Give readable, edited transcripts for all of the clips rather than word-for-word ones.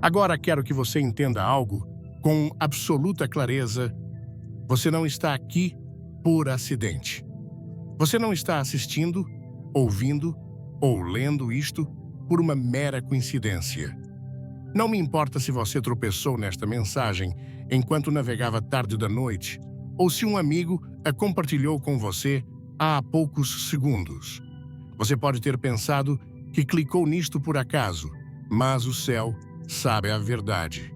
Agora quero que você entenda algo com absoluta clareza. Você não está aqui por acidente. Você não está assistindo, ouvindo ou lendo isto por uma mera coincidência. Não me importa se você tropeçou nesta mensagem enquanto navegava tarde da noite ou se um amigo a compartilhou com você há poucos segundos. Você pode ter pensado que clicou nisto por acaso, mas o céu sabe a verdade.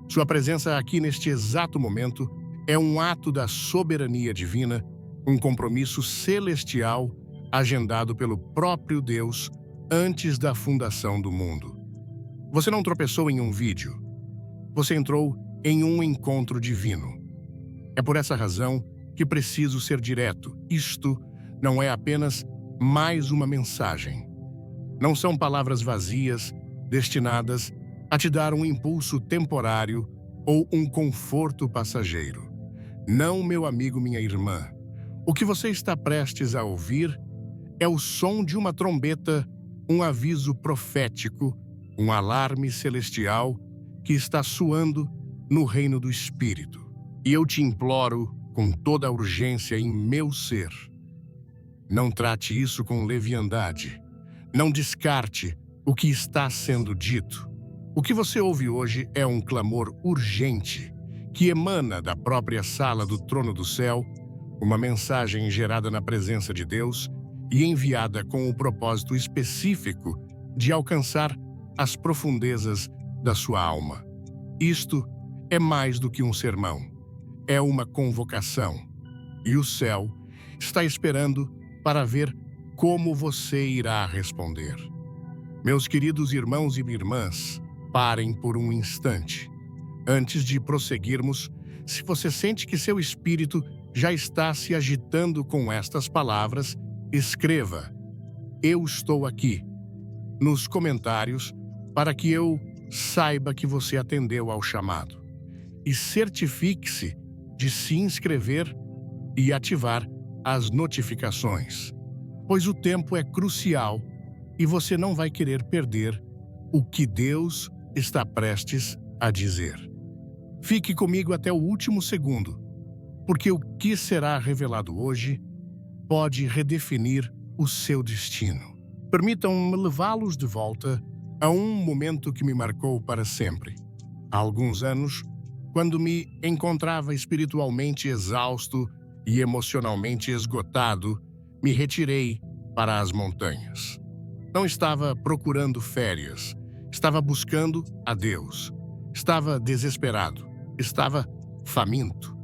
Sua presença aqui neste exato momento é um ato da soberania divina, um compromisso celestial agendado pelo próprio Deus antes da fundação do mundo. Você não tropeçou em um vídeo. Você entrou em um encontro divino. É por essa razão que preciso ser direto. Isto não é apenas mais uma mensagem. Não são palavras vazias destinadas a te dar um impulso temporário ou um conforto passageiro. Não, meu amigo, minha irmã. O que você está prestes a ouvir é o som de uma trombeta, um aviso profético, um alarme celestial que está soando no reino do Espírito. E eu te imploro, com toda a urgência em meu ser, não trate isso com leviandade. Não descarte o que está sendo dito. O que você ouve hoje é um clamor urgente que emana da própria sala do trono do céu, uma mensagem gerada na presença de Deus e enviada com o propósito específico de alcançar as profundezas da sua alma. Isto é mais do que um sermão, é uma convocação. E o céu está esperando para ver como você irá responder. Meus queridos irmãos e irmãs, parem por um instante. Antes de prosseguirmos, se você sente que seu espírito já está se agitando com estas palavras, escreva "Eu estou aqui" nos comentários para que eu saiba que você atendeu ao chamado. E certifique-se de se inscrever e ativar as notificações, pois o tempo é crucial e você não vai querer perder o que Deus está prestes a dizer. Fique comigo até o último segundo, porque o que será revelado hoje pode redefinir o seu destino. Permitam-me levá-los de volta a um momento que me marcou para sempre. Há alguns anos, quando me encontrava espiritualmente exausto e emocionalmente esgotado, me retirei para as montanhas. Não estava procurando férias, estava buscando a Deus. Estava desesperado, estava faminto.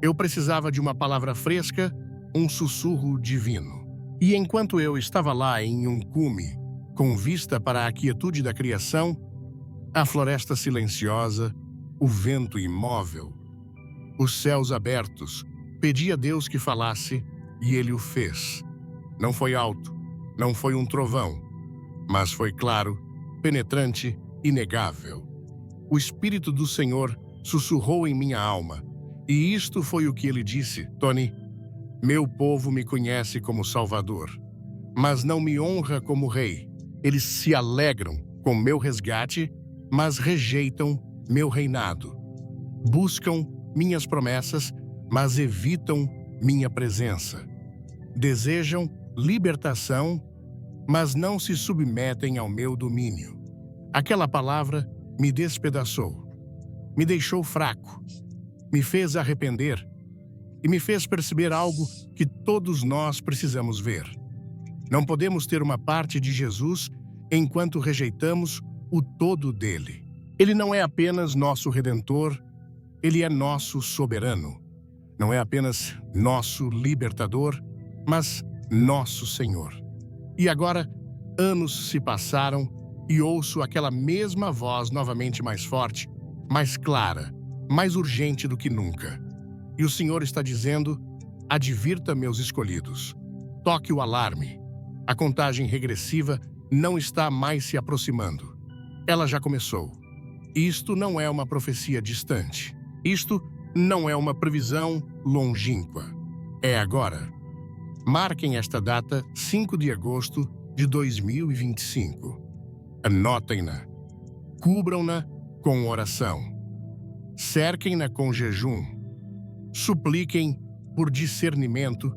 Eu precisava de uma palavra fresca, um sussurro divino. E enquanto eu estava lá em um cume, com vista para a quietude da criação, a floresta silenciosa, o vento imóvel, os céus abertos, pedi a Deus que falasse e Ele o fez. Não foi alto, não foi um trovão, mas foi claro, penetrante, inegável. O Espírito do Senhor sussurrou em minha alma, e isto foi o que ele disse: Tony, meu povo me conhece como Salvador, mas não me honra como Rei. Eles se alegram com meu resgate, mas rejeitam meu reinado. Buscam minhas promessas, mas evitam minha presença. Desejam libertação, mas não se submetem ao meu domínio. Aquela palavra me despedaçou, me deixou fraco, me fez arrepender e me fez perceber algo que todos nós precisamos ver. Não podemos ter uma parte de Jesus enquanto rejeitamos o todo dele. Ele não é apenas nosso Redentor, ele é nosso soberano. Não é apenas nosso libertador, mas nosso Senhor. E agora, anos se passaram e ouço aquela mesma voz novamente mais forte, mais clara, mais urgente do que nunca. E o Senhor está dizendo: advirta meus escolhidos. Toque o alarme. A contagem regressiva não está mais se aproximando. Ela já começou. Isto não é uma profecia distante. Isto não é uma previsão longínqua. É agora. Marquem esta data, 5 de agosto de 2025. Anotem-na. Cubram-na com oração. Cerquem-na com jejum. Supliquem por discernimento,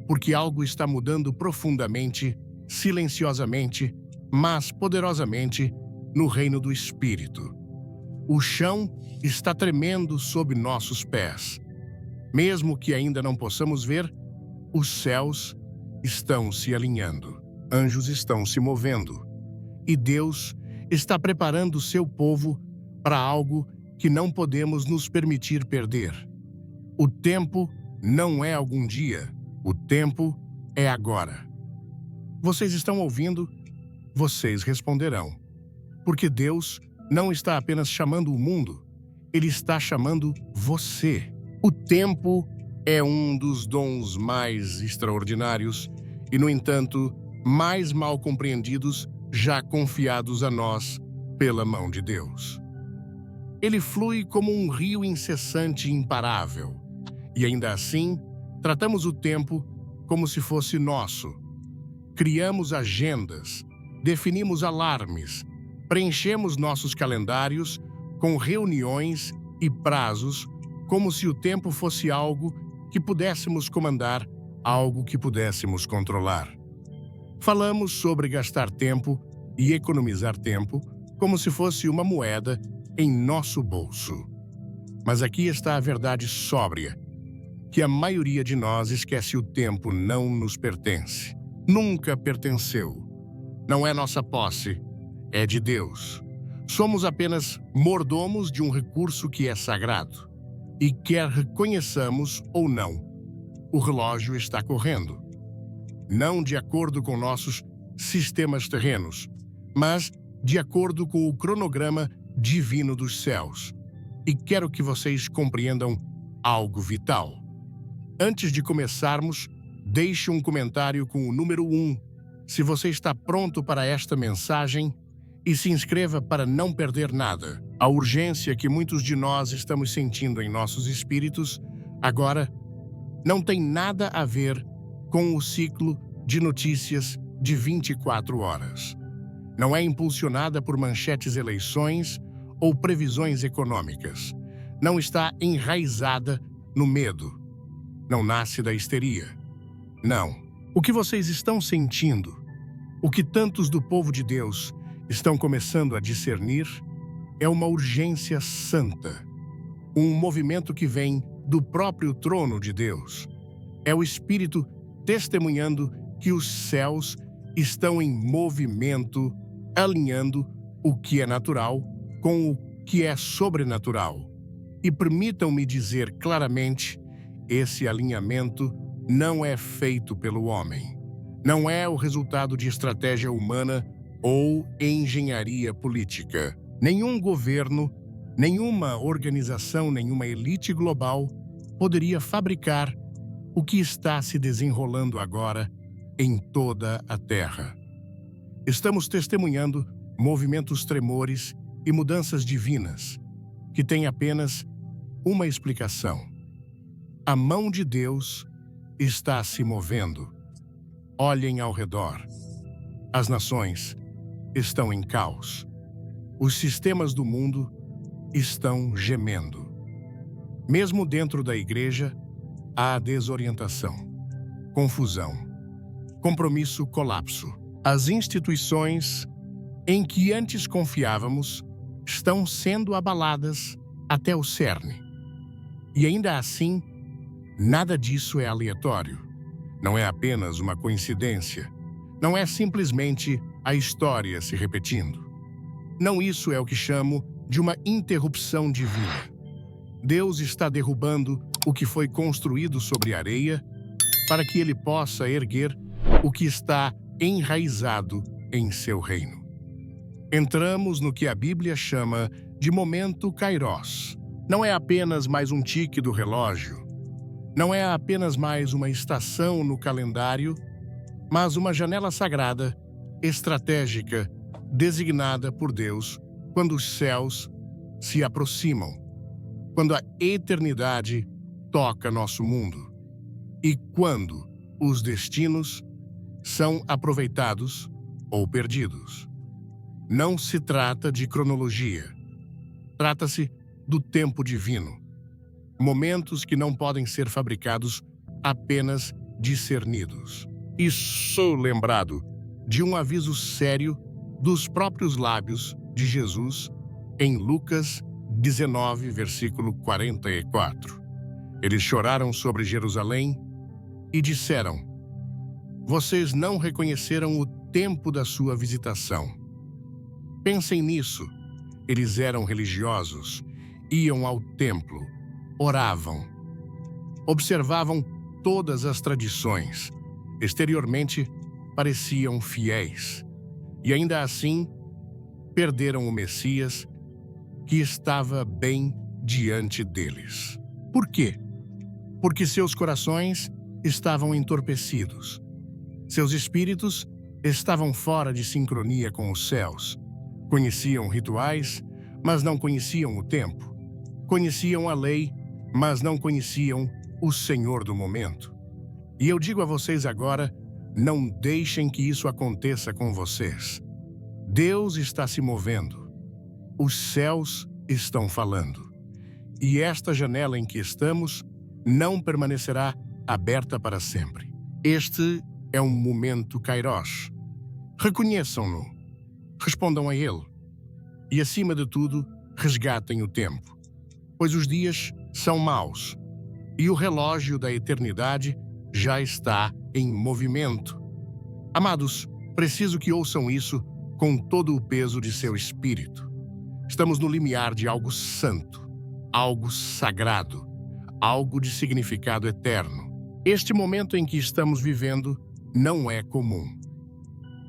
porque algo está mudando profundamente, silenciosamente, mas poderosamente, no reino do Espírito. O chão está tremendo sob nossos pés. Mesmo que ainda não possamos ver, os céus estão se alinhando. Anjos estão se movendo. E Deus está preparando o seu povo para algo que não podemos nos permitir perder. O tempo não é algum dia. O tempo é agora. Vocês estão ouvindo? Vocês responderão. Porque Deus não está apenas chamando o mundo, Ele está chamando você. O tempo é um dos dons mais extraordinários e, no entanto, mais mal compreendidos, já confiados a nós pela mão de Deus. Ele flui como um rio incessante e imparável, e ainda assim, tratamos o tempo como se fosse nosso. Criamos agendas, definimos alarmes, preenchemos nossos calendários com reuniões e prazos como se o tempo fosse algo que pudéssemos comandar, algo que pudéssemos controlar. Falamos sobre gastar tempo e economizar tempo como se fosse uma moeda em nosso bolso. Mas aqui está a verdade sóbria, que a maioria de nós esquece: o tempo não nos pertence. Nunca pertenceu. Não é nossa posse, é de Deus. Somos apenas mordomos de um recurso que é sagrado. E quer reconheçamos ou não, o relógio está correndo. Não de acordo com nossos sistemas terrenos, mas de acordo com o cronograma divino dos céus. E quero que vocês compreendam algo vital. Antes de começarmos, deixe um comentário com o número 1, se você está pronto para esta mensagem, e se inscreva para não perder nada. A urgência que muitos de nós estamos sentindo em nossos espíritos agora não tem nada a ver com o ciclo de notícias de 24 horas. Não é impulsionada por manchetes eleições ou previsões econômicas. Não está enraizada no medo. Não nasce da histeria. Não. O que vocês estão sentindo, o que tantos do povo de Deus estão começando a discernir, é uma urgência santa. Um movimento que vem do próprio trono de Deus. É o Espírito testemunhando que os céus estão em movimento, alinhando o que é natural com o que é sobrenatural. E permitam-me dizer claramente, esse alinhamento não é feito pelo homem. Não é o resultado de estratégia humana ou engenharia política. Nenhum governo, nenhuma organização, nenhuma elite global poderia fabricar o que está se desenrolando agora em toda a Terra. Estamos testemunhando movimentos tremores e mudanças divinas que têm apenas uma explicação. A mão de Deus está se movendo. Olhem ao redor. As nações estão em caos. Os sistemas do mundo estão gemendo. Mesmo dentro da igreja, há desorientação, confusão, compromisso, colapso. As instituições em que antes confiávamos estão sendo abaladas até o cerne. E ainda assim, nada disso é aleatório. Não é apenas uma coincidência. Não é simplesmente a história se repetindo. Não, isso é o que chamo de uma interrupção divina. Deus está derrubando o que foi construído sobre areia para que ele possa erguer o que está enraizado em seu reino. Entramos no que a Bíblia chama de momento Kairos. Não é apenas mais um tique do relógio. Não é apenas mais uma estação no calendário, mas uma janela sagrada, estratégica, designada por Deus quando os céus se aproximam, quando a eternidade toca nosso mundo e quando os destinos são aproveitados ou perdidos. Não se trata de cronologia. Trata-se do tempo divino. Momentos que não podem ser fabricados, apenas discernidos. E sou lembrado de um aviso sério dos próprios lábios de Jesus em Lucas 19, versículo 44. Eles choraram sobre Jerusalém e disseram: vocês não reconheceram o tempo da sua visitação. Pensem nisso. Eles eram religiosos, iam ao templo, oravam, observavam todas as tradições. Exteriormente, pareciam fiéis. E ainda assim, perderam o Messias que estava bem diante deles. Por quê? Porque seus corações estavam entorpecidos. Seus espíritos estavam fora de sincronia com os céus. Conheciam rituais, mas não conheciam o tempo. Conheciam a lei, mas não conheciam o Senhor do momento. E eu digo a vocês agora, não deixem que isso aconteça com vocês. Deus está se movendo. Os céus estão falando. E esta janela em que estamos não permanecerá aberta para sempre. Este é um momento Kairos. Reconheçam-no. Respondam a ele. E, acima de tudo, resgatem o tempo. Pois os dias são maus. E o relógio da eternidade já está em movimento. Amados, preciso que ouçam isso com todo o peso de seu espírito. Estamos no limiar de algo santo, algo sagrado, algo de significado eterno. Este momento em que estamos vivendo não é comum.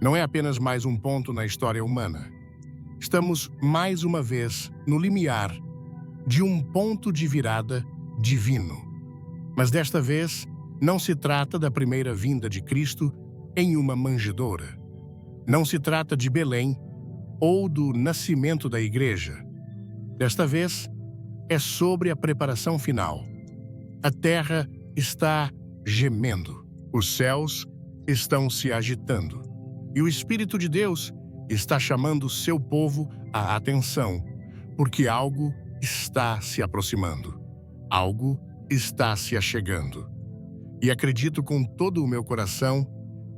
Não é apenas mais um ponto na história humana. Estamos, mais uma vez, no limiar de um ponto de virada divino. Mas desta vez, não se trata da primeira vinda de Cristo em uma manjedoura. Não se trata de Belém ou do nascimento da igreja. Desta vez, é sobre a preparação final. A terra está gemendo, os céus estão se agitando, e o Espírito de Deus está chamando seu povo à atenção, porque algo está se aproximando, algo está se achegando. E acredito com todo o meu coração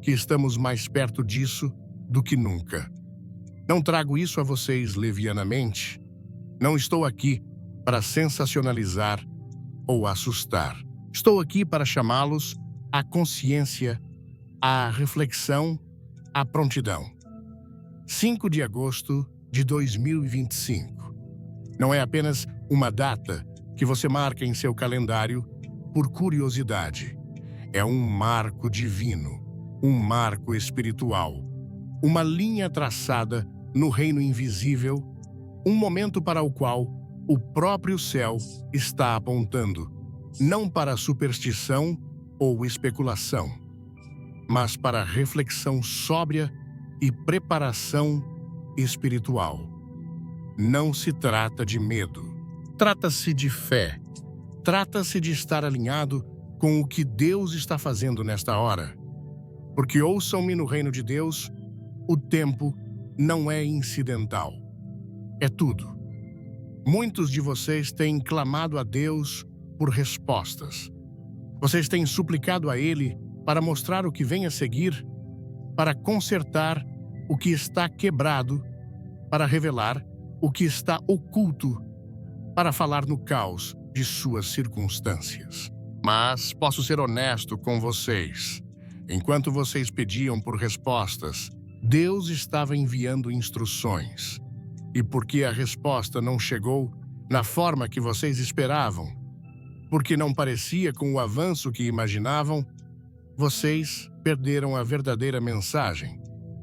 que estamos mais perto disso do que nunca. Não trago isso a vocês levianamente. Não estou aqui para sensacionalizar ou assustar. Estou aqui para chamá-los à consciência, à reflexão, à prontidão. 5 de agosto de 2025. Não é apenas uma data que você marca em seu calendário por curiosidade. É um marco divino, um marco espiritual, uma linha traçada no reino invisível, um momento para o qual o próprio céu está apontando, não para superstição ou especulação, mas para reflexão sóbria e preparação espiritual. Não se trata de medo, trata-se de fé, trata-se de estar alinhado com o que Deus está fazendo nesta hora. Porque ouçam-me no reino de Deus, o tempo não é incidental, é tudo. Muitos de vocês têm clamado a Deus por respostas. Vocês têm suplicado a Ele para mostrar o que vem a seguir, para consertar o que está quebrado, para revelar o que está oculto, para falar no caos de suas circunstâncias. Mas posso ser honesto com vocês. Enquanto vocês pediam por respostas, Deus estava enviando instruções. E porque a resposta não chegou na forma que vocês esperavam, porque não parecia com o avanço que imaginavam, vocês perderam a verdadeira mensagem.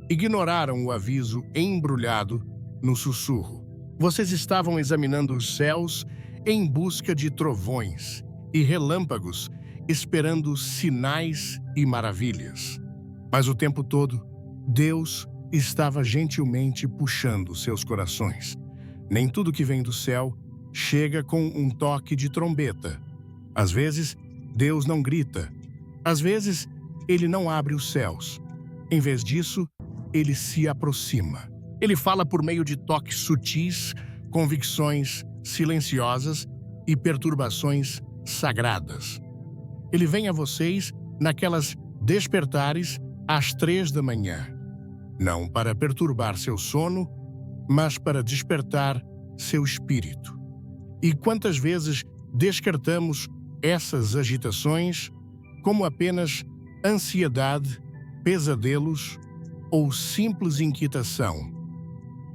Ignoraram o aviso embrulhado no sussurro. Vocês estavam examinando os céus em busca de trovões e relâmpagos, esperando sinais e maravilhas. Mas o tempo todo, Deus estava gentilmente puxando seus corações. Nem tudo que vem do céu chega com um toque de trombeta. Às vezes, Deus não grita. Às vezes, Ele não abre os céus. Em vez disso, Ele se aproxima. Ele fala por meio de toques sutis, convicções silenciosas e perturbações sagradas. Ele vem a vocês naquelas despertares às 3 da manhã, não para perturbar seu sono, mas para despertar seu espírito. E quantas vezes descartamos essas agitações como apenas ansiedade, pesadelos ou simples inquietação,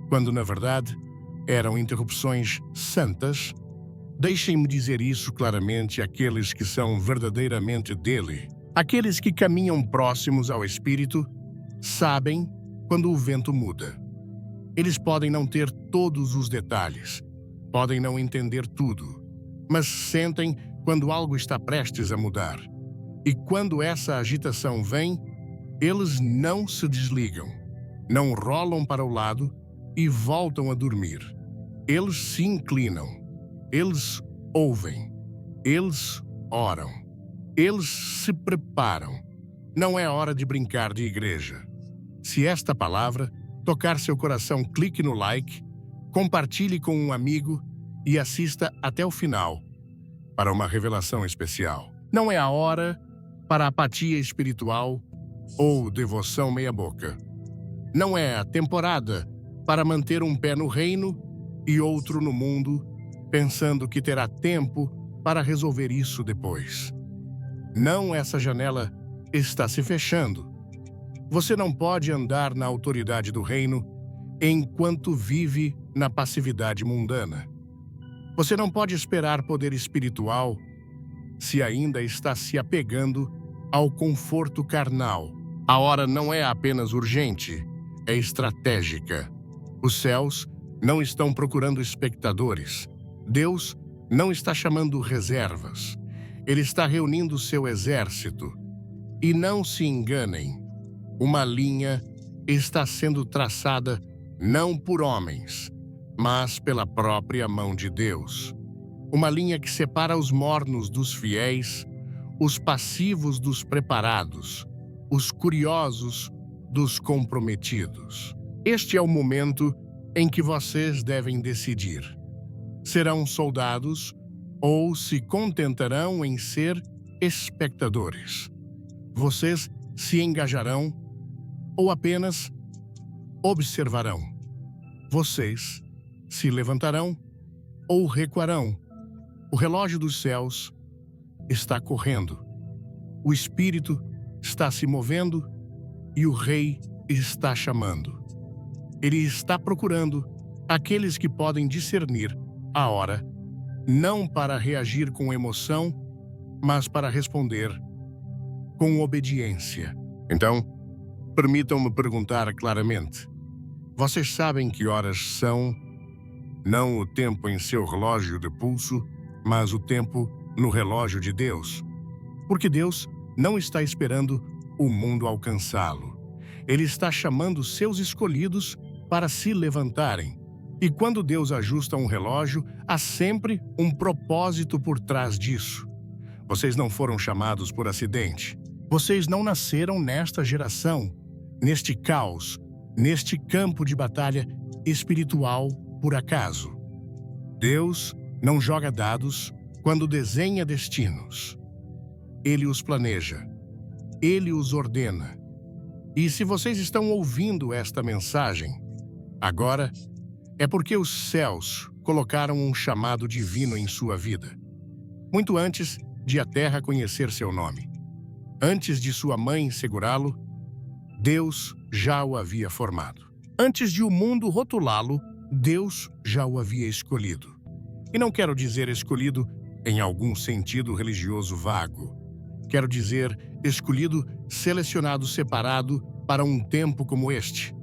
quando na verdade eram interrupções santas? Deixem-me dizer isso claramente àqueles que são verdadeiramente dele. Aqueles que caminham próximos ao Espírito sabem quando o vento muda. Eles podem não ter todos os detalhes, podem não entender tudo, mas sentem quando algo está prestes a mudar. E quando essa agitação vem, eles não se desligam, não rolam para o lado e voltam a dormir. Eles se inclinam, eles ouvem, eles oram, eles se preparam. Não é hora de brincar de igreja. Se esta palavra tocar seu coração, clique no like, compartilhe com um amigo e assista até o final para uma revelação especial. Não é a hora para apatia espiritual ou devoção meia-boca. Não é a temporada para manter um pé no reino e outro no mundo, pensando que terá tempo para resolver isso depois. Não, essa janela está se fechando. Você não pode andar na autoridade do reino enquanto vive na passividade mundana. Você não pode esperar poder espiritual se ainda está se apegando ao conforto carnal. A hora não é apenas urgente, é estratégica. Os céus não estão procurando espectadores. Deus não está chamando reservas. Ele está reunindo seu exército. E não se enganem, uma linha está sendo traçada não por homens, mas pela própria mão de Deus. Uma linha que separa os mornos dos fiéis, os passivos dos preparados, os curiosos dos comprometidos. Este é o momento em que vocês devem decidir. Serão soldados ou se contentarão em ser espectadores? Vocês se engajarão ou apenas observarão? Vocês se levantarão ou recuarão? O relógio dos céus está correndo. O Espírito está se movendo e o Rei está chamando. Ele está procurando aqueles que podem discernir a hora, não para reagir com emoção, mas para responder com obediência. Então, permitam-me perguntar claramente. Vocês sabem que horas são? Não o tempo em seu relógio de pulso, mas o tempo no relógio de Deus. Porque Deus não está esperando o mundo alcançá-lo. Ele está chamando seus escolhidos para se levantarem. E quando Deus ajusta um relógio, há sempre um propósito por trás disso. Vocês não foram chamados por acidente. Vocês não nasceram nesta geração, neste caos, neste campo de batalha espiritual por acaso. Deus não joga dados quando desenha destinos. Ele os planeja. Ele os ordena. E se vocês estão ouvindo esta mensagem agora, é porque os céus colocaram um chamado divino em sua vida. Muito antes de a terra conhecer seu nome. Antes de sua mãe segurá-lo, Deus já o havia formado. Antes de o mundo rotulá-lo, Deus já o havia escolhido. E não quero dizer escolhido em algum sentido religioso vago. Quero dizer escolhido, selecionado, separado para um tempo como este.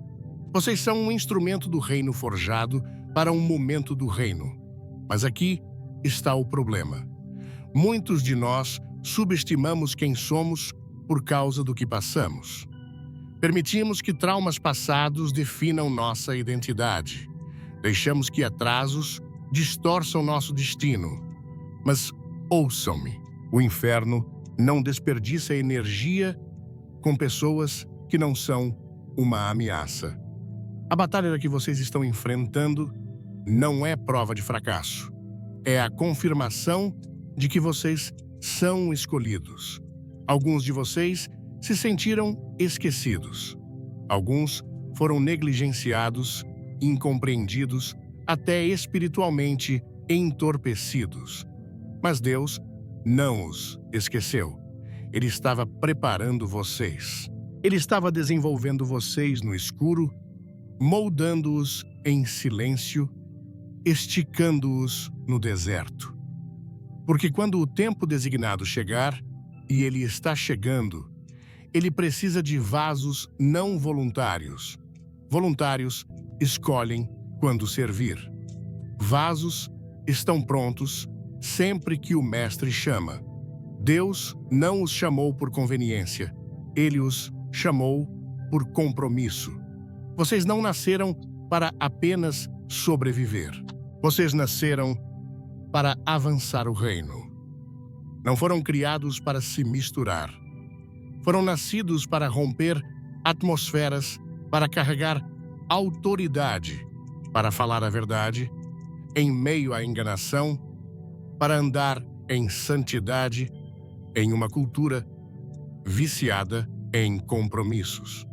Vocês são um instrumento do reino forjado para um momento do reino. Mas aqui está o problema. Muitos de nós subestimamos quem somos por causa do que passamos. Permitimos que traumas passados definam nossa identidade. Deixamos que atrasos distorçam nosso destino. Mas ouçam-me, o inferno não desperdiça energia com pessoas que não são uma ameaça. A batalha que vocês estão enfrentando não é prova de fracasso. É a confirmação de que vocês são escolhidos. Alguns de vocês se sentiram esquecidos. Alguns foram negligenciados, incompreendidos, até espiritualmente entorpecidos. Mas Deus não os esqueceu. Ele estava preparando vocês. Ele estava desenvolvendo vocês no escuro, moldando-os em silêncio, esticando-os no deserto. Porque quando o tempo designado chegar, e ele está chegando, ele precisa de vasos não voluntários. Voluntários escolhem quando servir. Vasos estão prontos sempre que o mestre chama. Deus não os chamou por conveniência. Ele os chamou por compromisso. Vocês não nasceram para apenas sobreviver. Vocês nasceram para avançar o reino. Não foram criados para se misturar. Foram nascidos para romper atmosferas, para carregar autoridade, para falar a verdade, em meio à enganação, para andar em santidade, em uma cultura viciada em compromissos.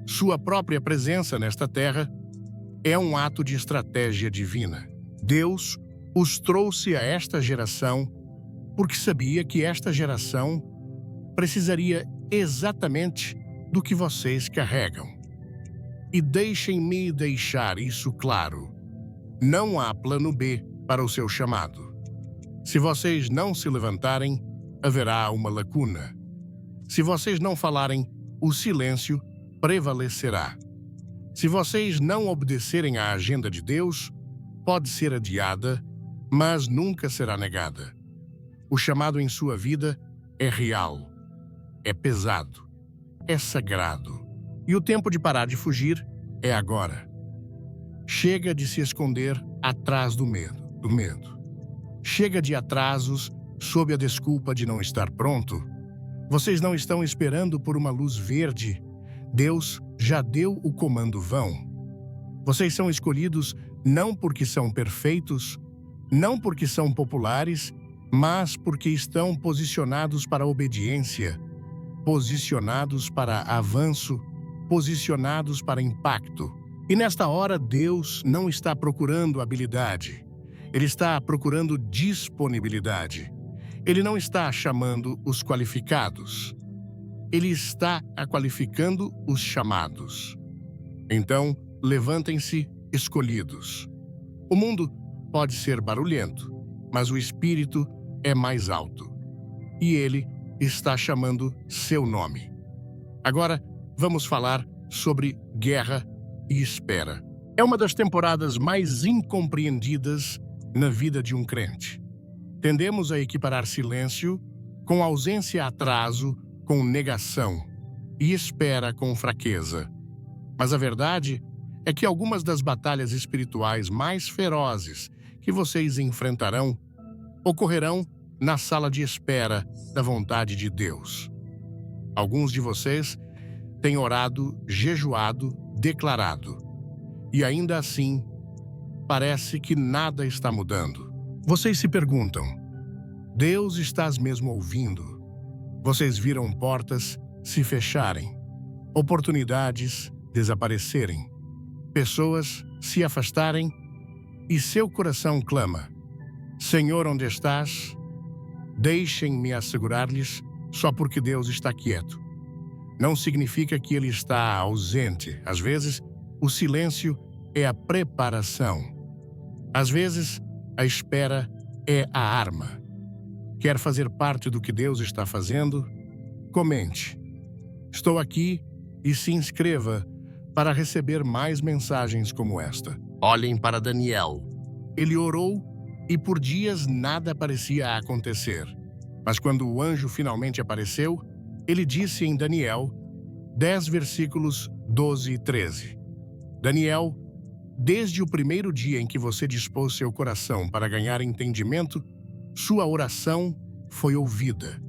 Sua própria presença nesta terra é um ato de estratégia divina. Deus os trouxe a esta geração porque sabia que esta geração precisaria exatamente do que vocês carregam. E deixem-me deixar isso claro. Não há plano B para o seu chamado. Se vocês não se levantarem, haverá uma lacuna. Se vocês não falarem, o silêncio prevalecerá. Se vocês não obedecerem à agenda de Deus, pode ser adiada, mas nunca será negada. O chamado em sua vida é real, é pesado, é sagrado. E o tempo de parar de fugir é agora. Chega de se esconder atrás do medo. Chega de atrasos sob a desculpa de não estar pronto. Vocês não estão esperando por uma luz verde. Deus já deu o comando vão. Vocês são escolhidos não porque são perfeitos, não porque são populares, mas porque estão posicionados para a obediência, posicionados para avanço, posicionados para impacto. E nesta hora, Deus não está procurando habilidade. Ele está procurando disponibilidade. Ele não está chamando os qualificados. Ele está qualificando os chamados. Então, levantem-se escolhidos. O mundo pode ser barulhento, mas o espírito é mais alto. E ele está chamando seu nome. Agora, vamos falar sobre guerra e espera. É uma das temporadas mais incompreendidas na vida de um crente. Tendemos a equiparar silêncio com ausência, atraso, com negação e espera com fraqueza. Mas a verdade é que algumas das batalhas espirituais mais ferozes que vocês enfrentarão ocorrerão na sala de espera da vontade de Deus. Alguns de vocês têm orado, jejuado, declarado, e ainda assim parece que nada está mudando. Vocês se perguntam: Deus está mesmo ouvindo? Vocês viram portas se fecharem, oportunidades desaparecerem, pessoas se afastarem e seu coração clama: Senhor, onde estás? Deixem-me assegurar-lhes, só porque Deus está quieto. Não significa que Ele está ausente. Às vezes, o silêncio é a preparação. Às vezes, a espera é a arma. Quer fazer parte do que Deus está fazendo? Comente. Estou aqui e se inscreva para receber mais mensagens como esta. Olhem para Daniel. Ele orou e por dias nada parecia acontecer. Mas quando o anjo finalmente apareceu, ele disse em Daniel 10 versículos 12 e 13. Daniel, desde o primeiro dia em que você dispôs seu coração para ganhar entendimento, sua oração foi ouvida.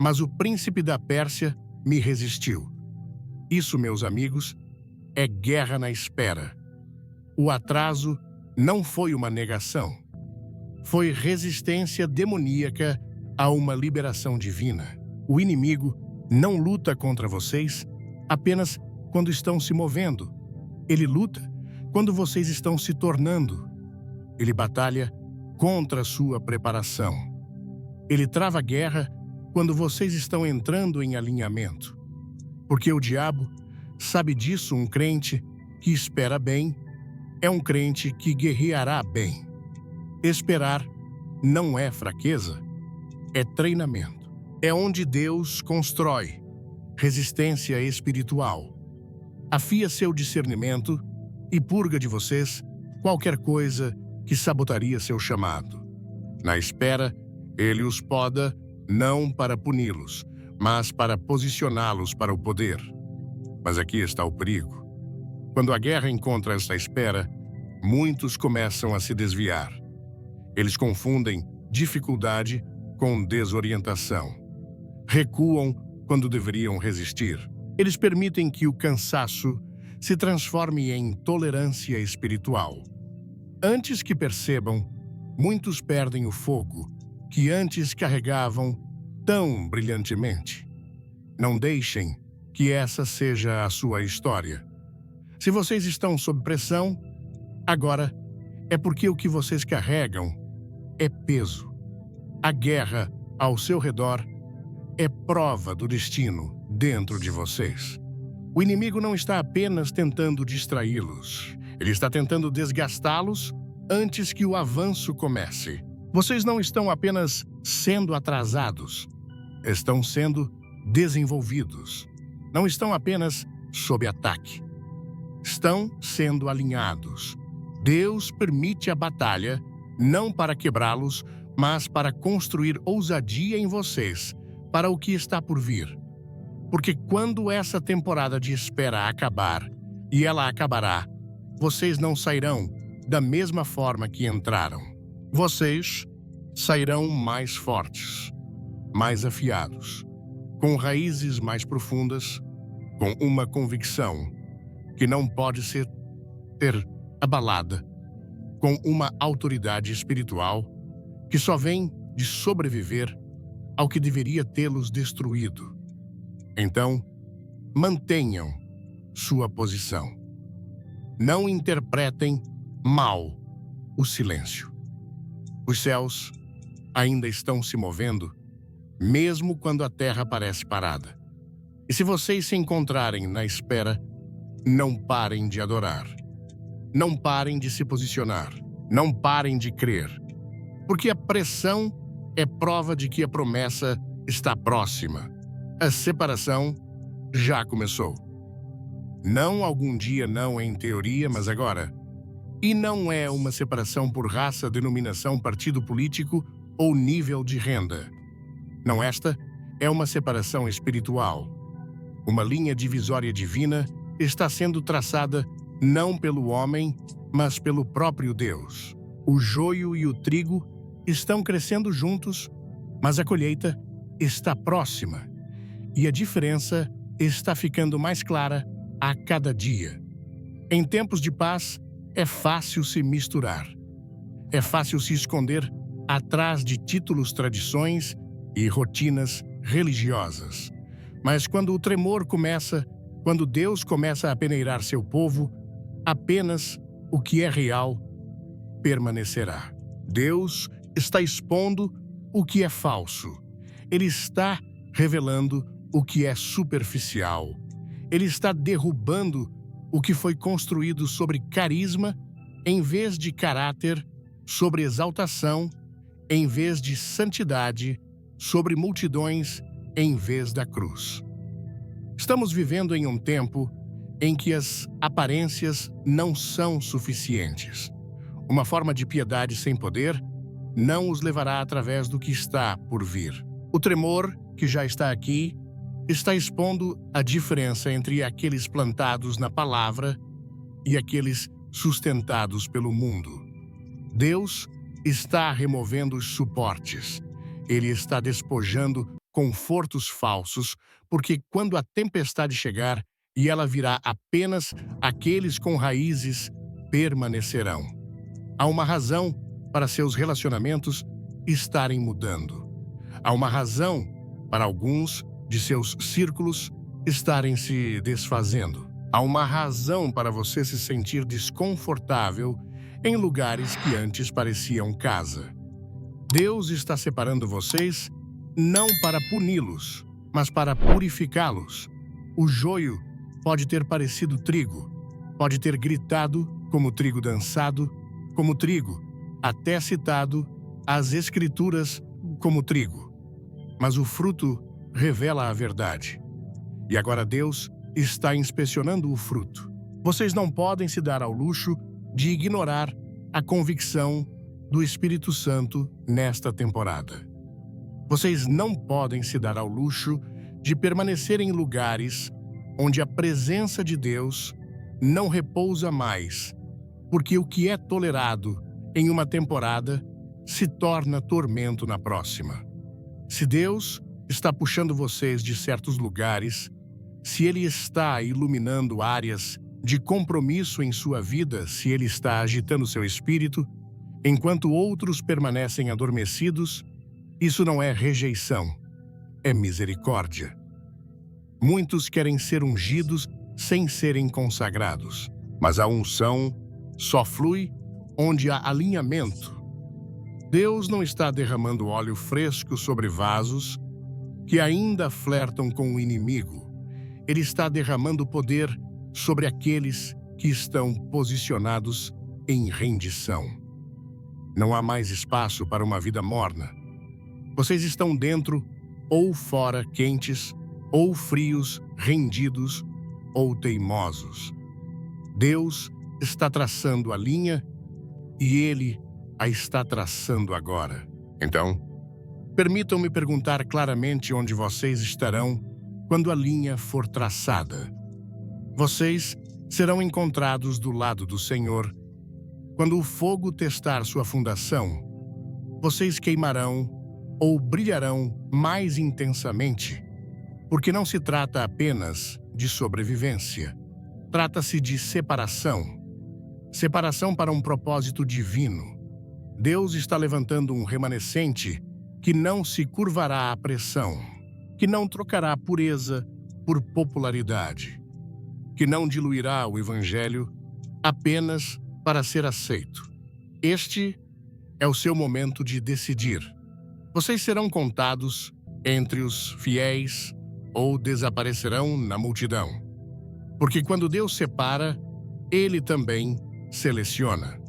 Mas o príncipe da Pérsia me resistiu. Isso, meus amigos, é guerra na espera. O atraso não foi uma negação. Foi resistência demoníaca a uma liberação divina. O inimigo não luta contra vocês apenas quando estão se movendo. Ele luta quando vocês estão se tornando. Ele batalha contra a sua preparação. Ele trava guerra quando vocês estão entrando em alinhamento. Porque o diabo sabe disso. Um crente que espera bem é um crente que guerreará bem. Esperar não é fraqueza, é treinamento. É onde Deus constrói resistência espiritual. Afia seu discernimento e purga de vocês qualquer coisa que sabotaria seu chamado. Na espera, ele os poda não para puni-los, mas para posicioná-los para o poder. Mas aqui está o perigo. Quando a guerra encontra essa espera, muitos começam a se desviar. Eles confundem dificuldade com desorientação. Recuam quando deveriam resistir. Eles permitem que o cansaço se transforme em intolerância espiritual. Antes que percebam, muitos perdem o fogo que antes carregavam tão brilhantemente. Não deixem que essa seja a sua história. Se vocês estão sob pressão, agora é porque o que vocês carregam é peso. A guerra ao seu redor é prova do destino dentro de vocês. O inimigo não está apenas tentando distraí-los. Ele está tentando desgastá-los antes que o avanço comece. Vocês não estão apenas sendo atrasados, estão sendo desenvolvidos. Não estão apenas sob ataque. Estão sendo alinhados. Deus permite a batalha não para quebrá-los, mas para construir ousadia em vocês para o que está por vir. Porque quando essa temporada de espera acabar, e ela acabará, vocês não sairão da mesma forma que entraram. Vocês sairão mais fortes, mais afiados, com raízes mais profundas, com uma convicção que não pode ser abalada, com uma autoridade espiritual que só vem de sobreviver ao que deveria tê-los destruído. Então, mantenham sua posição. Não interpretem mal o silêncio. Os céus ainda estão se movendo, mesmo quando a terra parece parada. E se vocês se encontrarem na espera, não parem de adorar. Não parem de se posicionar. Não parem de crer. Porque a pressão é prova de que a promessa está próxima. A separação já começou. Não algum dia, não em teoria, mas agora. E não é uma separação por raça, denominação, partido político ou nível de renda. Não, esta é uma separação espiritual. Uma linha divisória divina está sendo traçada não pelo homem, mas pelo próprio Deus. O joio e o trigo estão crescendo juntos, mas a colheita está próxima. E a diferença está ficando mais clara a cada dia. Em tempos de paz, é fácil se misturar. É fácil se esconder atrás de títulos, tradições e rotinas religiosas. Mas quando o tremor começa, quando Deus começa a peneirar seu povo, apenas o que é real permanecerá. Deus está expondo o que é falso. Ele está revelando o que é superficial. Ele está derrubando o que foi construído sobre carisma em vez de caráter, sobre exaltação em vez de santidade, sobre multidões em vez da cruz. Estamos vivendo em um tempo em que as aparências não são suficientes. Uma forma de piedade sem poder não os levará através do que está por vir. O tremor, que já está aqui, está expondo a diferença entre aqueles plantados na palavra e aqueles sustentados pelo mundo. Deus está removendo os suportes. Ele está despojando confortos falsos, porque quando a tempestade chegar e ela virá, apenas aqueles com raízes permanecerão. Há uma razão para seus relacionamentos estarem mudando. Há uma razão para alguns de seus círculos estarem se desfazendo. Há uma razão para você se sentir desconfortável em lugares que antes pareciam casa. Deus está separando vocês não para puni-los, mas para purificá-los. O joio pode ter parecido trigo, pode ter gritado como trigo dançado, como trigo, até citado as Escrituras como trigo. Mas o fruto revela a verdade. E agora Deus está inspecionando o fruto. Vocês não podem se dar ao luxo de ignorar a convicção do Espírito Santo nesta temporada. Vocês não podem se dar ao luxo de permanecer em lugares onde a presença de Deus não repousa mais, porque o que é tolerado em uma temporada se torna tormento na próxima. Se Deus está puxando vocês de certos lugares, se Ele está iluminando áreas de compromisso em sua vida, se Ele está agitando seu espírito, enquanto outros permanecem adormecidos, isso não é rejeição, é misericórdia. Muitos querem ser ungidos sem serem consagrados, mas a unção só flui onde há alinhamento. Deus não está derramando óleo fresco sobre vasos que ainda flertam com o inimigo. Ele está derramando poder sobre aqueles que estão posicionados em rendição. Não há mais espaço para uma vida morna. Vocês estão dentro ou fora, quentes ou frios, rendidos ou teimosos. Deus está traçando a linha e Ele a está traçando agora. Então, permitam-me perguntar claramente onde vocês estarão quando a linha for traçada. Vocês serão encontrados do lado do Senhor. Quando o fogo testar sua fundação, vocês queimarão ou brilharão mais intensamente, porque não se trata apenas de sobrevivência. Trata-se de separação. Separação para um propósito divino. Deus está levantando um remanescente que não se curvará à pressão, que não trocará pureza por popularidade, que não diluirá o Evangelho apenas para ser aceito. Este é o seu momento de decidir. Vocês serão contados entre os fiéis ou desaparecerão na multidão. Porque quando Deus separa, Ele também seleciona.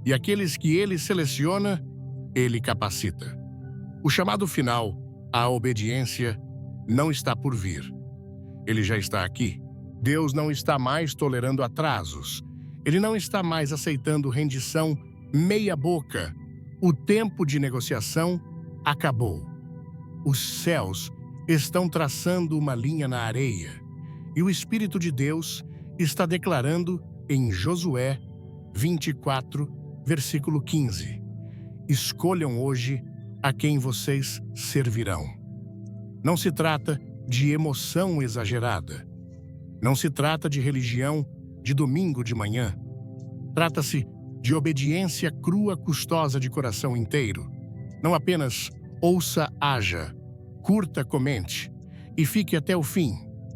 E aqueles que Ele seleciona, Ele capacita. O chamado final, a obediência, não está por vir. Ele já está aqui. Deus não está mais tolerando atrasos. Ele não está mais aceitando rendição meia boca. O tempo de negociação acabou. Os céus estão traçando uma linha na areia. E o Espírito de Deus está declarando em Josué 24, versículo 15. Escolham hoje a quem vocês servirão. Não se trata de emoção exagerada. Não se trata de religião de domingo de manhã. Trata-se de obediência crua, custosa de coração inteiro. Não apenas ouça, haja, curta, comente e fique até o fim.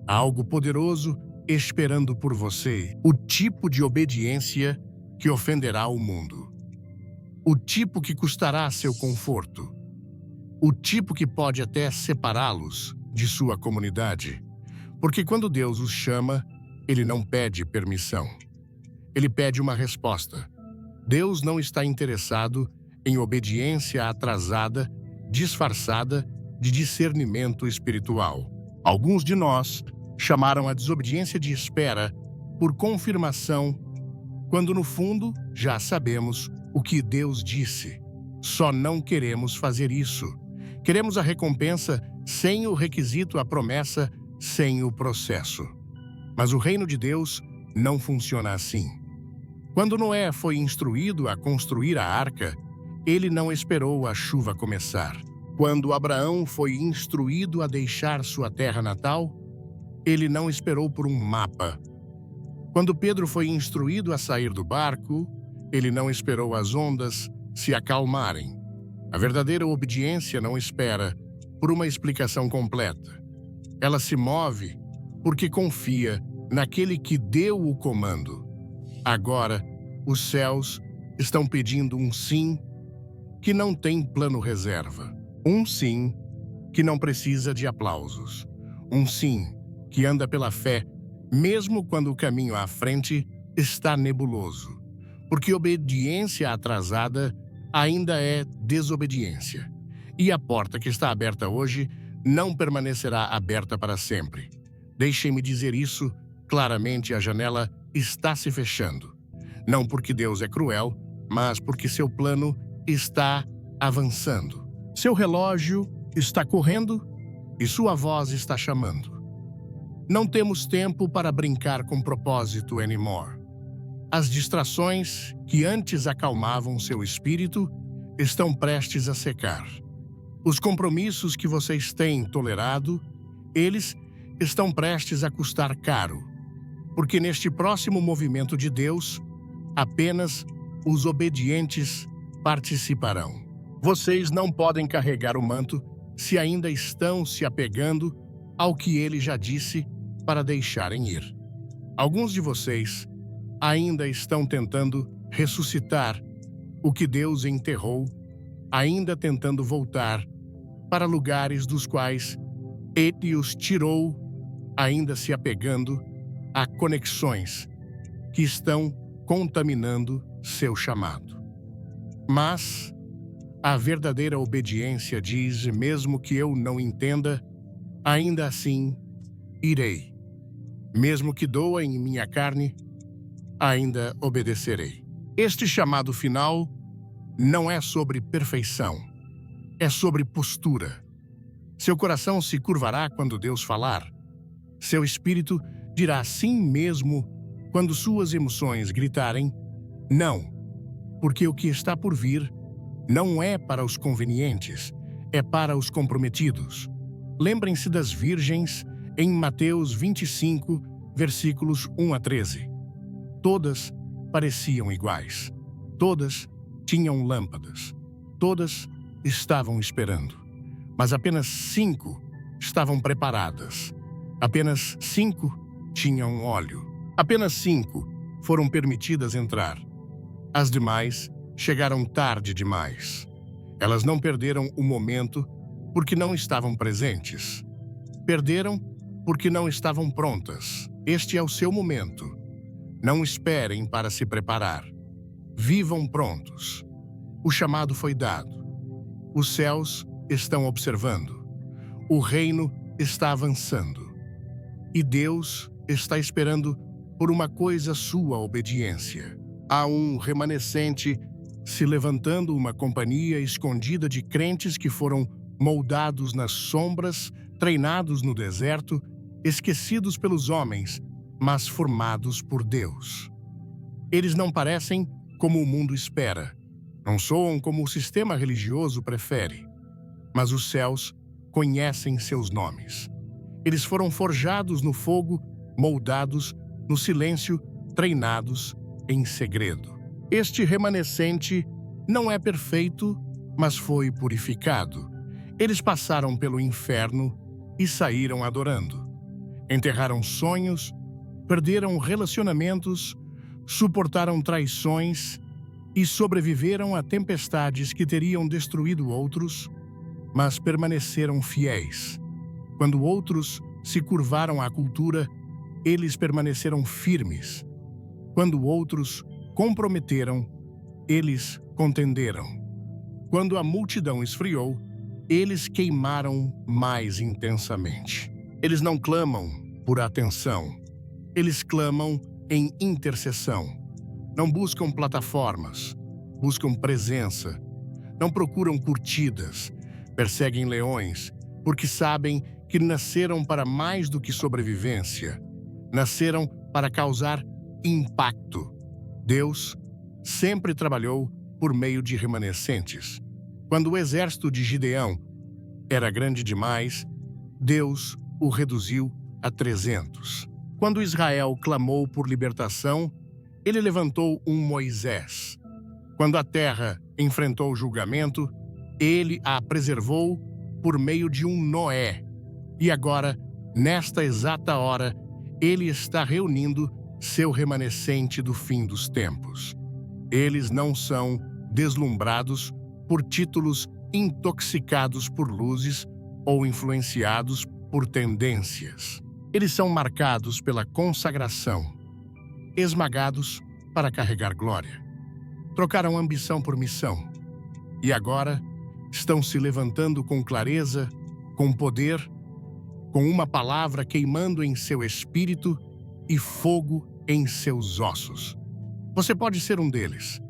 Há algo poderoso esperando por você. O tipo de obediência que ofenderá o mundo. O tipo que custará seu conforto. O tipo que pode até separá-los de sua comunidade. Porque quando Deus os chama, Ele não pede permissão. Ele pede uma resposta. Deus não está interessado em obediência atrasada, disfarçada de discernimento espiritual. Alguns de nós chamaram a desobediência de espera por confirmação, quando no fundo já sabemos o que Deus disse. Só não queremos fazer isso. Queremos a recompensa sem o requisito, a promessa sem o processo. Mas o reino de Deus não funciona assim. Quando Noé foi instruído a construir a arca, ele não esperou a chuva começar. Quando Abraão foi instruído a deixar sua terra natal, ele não esperou por um mapa. Quando Pedro foi instruído a sair do barco, Ele não esperou as ondas se acalmarem. A verdadeira obediência não espera por uma explicação completa. Ela se move porque confia naquele que deu o comando. Agora, os céus estão pedindo um sim que não tem plano reserva. Um sim que não precisa de aplausos. Um sim que anda pela fé, mesmo quando o caminho à frente está nebuloso. Porque obediência atrasada ainda é desobediência. E a porta que está aberta hoje não permanecerá aberta para sempre. Deixem-me dizer isso claramente: a janela está se fechando. Não porque Deus é cruel, mas porque seu plano está avançando. Seu relógio está correndo e sua voz está chamando. Não temos tempo para brincar com propósito anymore. As distrações que antes acalmavam seu espírito estão prestes a secar. Os compromissos que vocês têm tolerado, eles estão prestes a custar caro. Porque neste próximo movimento de Deus, apenas os obedientes participarão. Vocês não podem carregar o manto se ainda estão se apegando ao que ele já disse para deixarem ir. Alguns de vocês ainda estão tentando ressuscitar o que Deus enterrou, ainda tentando voltar para lugares dos quais ele os tirou, ainda se apegando a conexões que estão contaminando seu chamado. Mas a verdadeira obediência diz: mesmo que eu não entenda, ainda assim irei. Mesmo que doa em minha carne, ainda obedecerei. Este chamado final não é sobre perfeição, é sobre postura. Seu coração se curvará quando Deus falar. Seu espírito dirá sim mesmo quando suas emoções gritarem não, porque o que está por vir não é para os convenientes, é para os comprometidos. Lembrem-se das virgens em Mateus 25, versículos 1 a 13. Todas pareciam iguais. Todas tinham lâmpadas. Todas estavam esperando. Mas apenas 5 estavam preparadas. Apenas 5 tinham óleo. Apenas 5 foram permitidas entrar. As demais chegaram tarde demais. Elas não perderam o momento porque não estavam presentes. Perderam porque não estavam prontas. Este é o seu momento. Não esperem para se preparar. Vivam prontos. O chamado foi dado. Os céus estão observando. O reino está avançando. E Deus está esperando por uma coisa: sua obediência. Há um remanescente se levantando, uma companhia escondida de crentes que foram moldados nas sombras, treinados no deserto, esquecidos pelos homens, mas formados por Deus. Eles não parecem como o mundo espera, não soam como o sistema religioso prefere, mas os céus conhecem seus nomes. Eles foram forjados no fogo, moldados no silêncio, treinados em segredo. Este remanescente não é perfeito, mas foi purificado. Eles passaram pelo inferno e saíram adorando. Enterraram sonhos, perderam relacionamentos, suportaram traições e sobreviveram a tempestades que teriam destruído outros, mas permaneceram fiéis. Quando outros se curvaram à cultura, eles permaneceram firmes. Quando outros comprometeram, eles contenderam. Quando a multidão esfriou, eles queimaram mais intensamente. Eles não clamam por atenção. Eles clamam em intercessão. Não buscam plataformas, buscam presença. Não procuram curtidas, perseguem leões, porque sabem que nasceram para mais do que sobrevivência. Nasceram para causar impacto. Deus sempre trabalhou por meio de remanescentes. Quando o exército de Gideão era grande demais, Deus o reduziu a 300. Quando Israel clamou por libertação, ele levantou um Moisés. Quando a terra enfrentou o julgamento, ele a preservou por meio de um Noé. E agora, nesta exata hora, ele está reunindo seu remanescente do fim dos tempos. Eles não são deslumbrados por títulos, intoxicados por luzes ou influenciados por tendências. Eles são marcados pela consagração, esmagados para carregar glória. Trocaram ambição por missão e agora estão se levantando com clareza, com poder, com uma palavra queimando em seu espírito e fogo em seus ossos. Você pode ser um deles.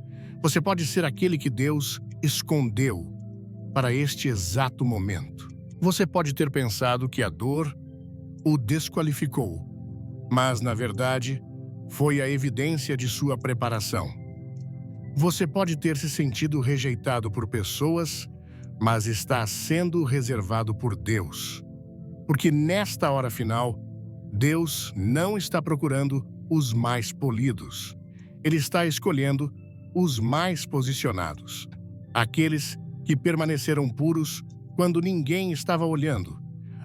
Você pode ser aquele que Deus escondeu para este exato momento. Você pode ter pensado que a dor o desqualificou, mas, na verdade, foi a evidência de sua preparação. Você pode ter se sentido rejeitado por pessoas, mas está sendo reservado por Deus. Porque nesta hora final, Deus não está procurando os mais polidos. Ele está escolhendo os mais posicionados. Aqueles que permaneceram puros quando ninguém estava olhando.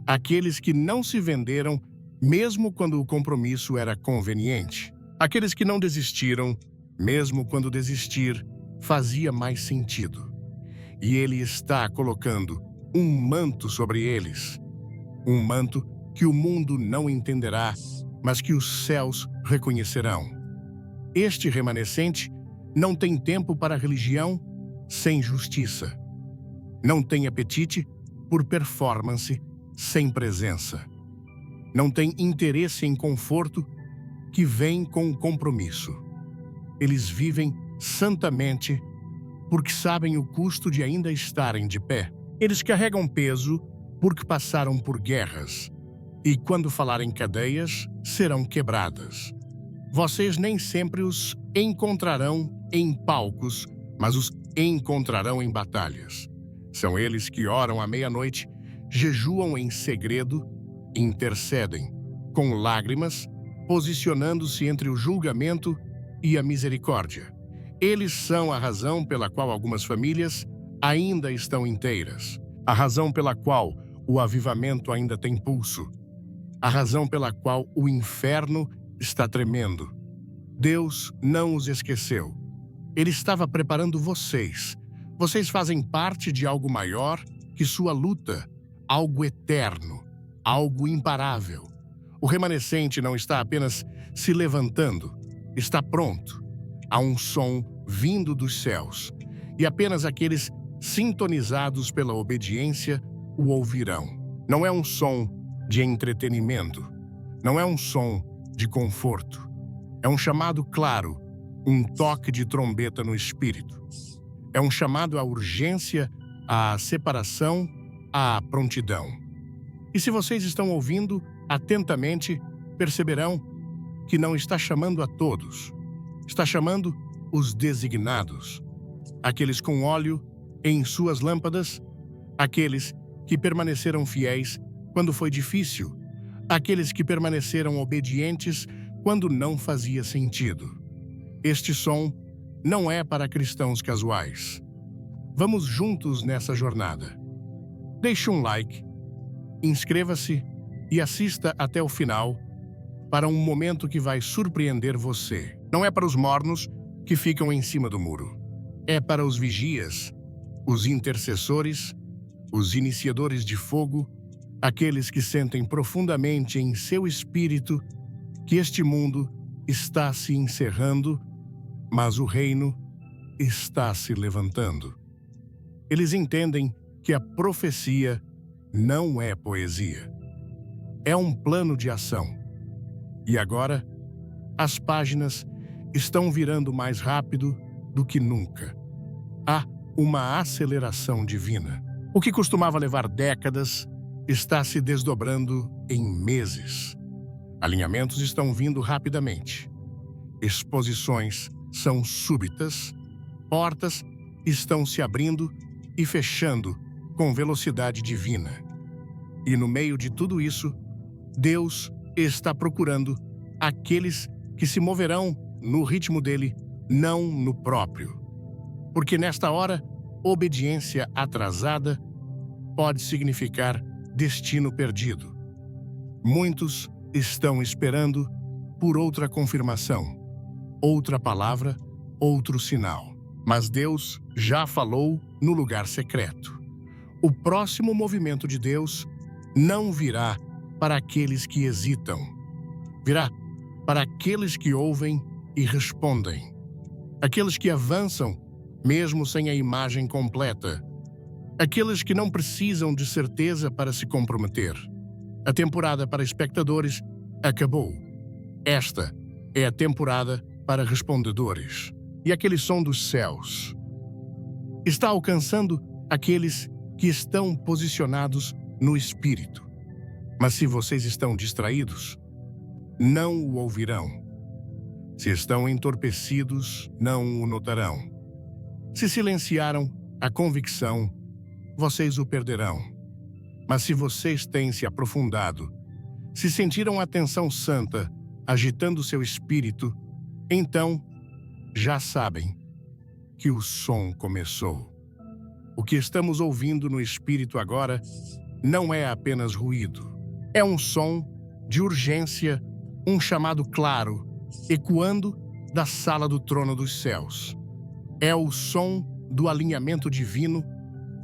Aqueles que não se venderam mesmo quando o compromisso era conveniente. Aqueles que não desistiram mesmo quando desistir fazia mais sentido. E ele está colocando um manto sobre eles. Um manto que o mundo não entenderá, mas que os céus reconhecerão. Este remanescente não tem tempo para religião sem justiça. Não tem apetite por performance sem presença. Não tem interesse em conforto que vem com compromisso. Eles vivem santamente porque sabem o custo de ainda estarem de pé. Eles carregam peso porque passaram por guerras. E quando falarem cadeias, serão quebradas. Vocês nem sempre os encontrarão em palcos, mas os encontrarão em batalhas. São eles que oram à meia-noite, jejuam em segredo, intercedem, com lágrimas, posicionando-se entre o julgamento e a misericórdia. Eles são a razão pela qual algumas famílias ainda estão inteiras. A razão pela qual o avivamento ainda tem pulso. A razão pela qual o inferno está tremendo. Deus não os esqueceu. Ele estava preparando vocês. Vocês fazem parte de algo maior que sua luta, algo eterno, algo imparável. O remanescente não está apenas se levantando, está pronto. Há um som vindo dos céus, e apenas aqueles sintonizados pela obediência o ouvirão. Não é um som de entretenimento, não é um som de conforto. É um chamado claro, um toque de trombeta no espírito. É um chamado à urgência, à separação, à prontidão. E se vocês estão ouvindo atentamente, perceberão que não está chamando a todos. Está chamando os designados, aqueles com óleo em suas lâmpadas, aqueles que permaneceram fiéis quando foi difícil, aqueles que permaneceram obedientes quando não fazia sentido. Este som não é para cristãos casuais. Vamos juntos nessa jornada. Deixe um like, inscreva-se e assista até o final para um momento que vai surpreender você. Não é para os mornos que ficam em cima do muro. É para os vigias, os intercessores, os iniciadores de fogo, aqueles que sentem profundamente em seu espírito que este mundo está se encerrando, mas o reino está se levantando. Eles entendem que a profecia não é poesia. É um plano de ação. E agora, as páginas estão virando mais rápido do que nunca. Há uma aceleração divina. O que costumava levar décadas está se desdobrando em meses. Alinhamentos estão vindo rapidamente. Exposições são súbitas. Portas estão se abrindo e fechando com velocidade divina. E no meio de tudo isso, Deus está procurando aqueles que se moverão no ritmo dele, não no próprio. Porque nesta hora, obediência atrasada pode significar destino perdido. Muitos estão esperando por outra confirmação, outra palavra, outro sinal. Mas Deus já falou no lugar secreto. O próximo movimento de Deus não virá para aqueles que hesitam. Virá para aqueles que ouvem e respondem. Aqueles que avançam, mesmo sem a imagem completa. Aqueles que não precisam de certeza para se comprometer. A temporada para espectadores acabou. Esta é a temporada para respondedores. E aquele som dos céus está alcançando aqueles que estão posicionados no Espírito. Mas se vocês estão distraídos, não o ouvirão. Se estão entorpecidos, não o notarão. Se silenciaram a convicção, vocês o perderão. Mas se vocês têm se aprofundado, se sentiram a atenção santa agitando seu espírito, então já sabem que o som começou. O que estamos ouvindo no espírito agora não é apenas ruído. É um som de urgência, um chamado claro, ecoando da sala do trono dos céus. É o som do alinhamento divino,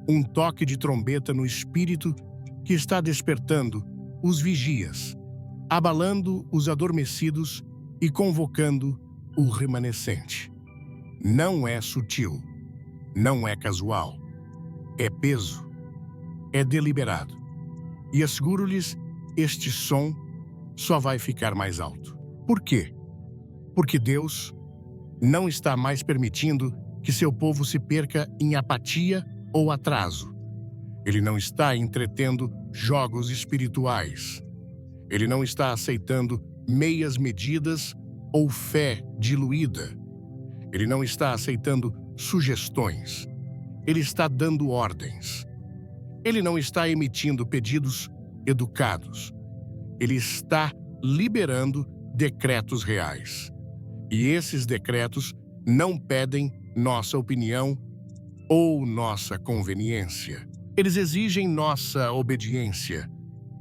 um toque de trombeta no espírito que está despertando os vigias, abalando os adormecidos e convocando o remanescente. Não é sutil, não é casual, é peso, é deliberado. E asseguro-lhes, este som só vai ficar mais alto. Por quê? Porque Deus não está mais permitindo que seu povo se perca em apatia ou atraso. Ele não está entretendo jogos espirituais. Ele não está aceitando meias medidas ou fé diluída. Ele não está aceitando sugestões. Ele está dando ordens. Ele não está emitindo pedidos educados. Ele está liberando decretos reais. E esses decretos não pedem nossa opinião ou nossa conveniência. Eles exigem nossa obediência.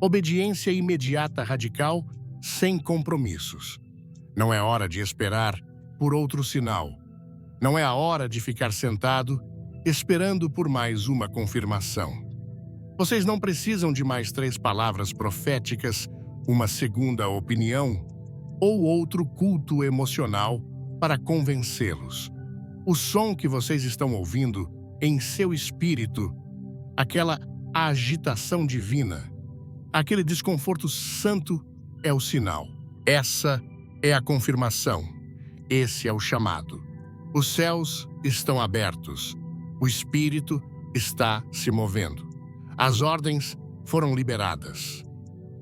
Obediência imediata, radical, sem compromissos. Não é hora de esperar por outro sinal. Não é a hora de ficar sentado, esperando por mais uma confirmação. Vocês não precisam de mais 3 palavras proféticas, uma segunda opinião ou outro culto emocional para convencê-los. O som que vocês estão ouvindo em seu espírito, aquela agitação divina, aquele desconforto santo é o sinal. Essa é a confirmação. Esse é o chamado. Os céus estão abertos. O Espírito está se movendo. As ordens foram liberadas.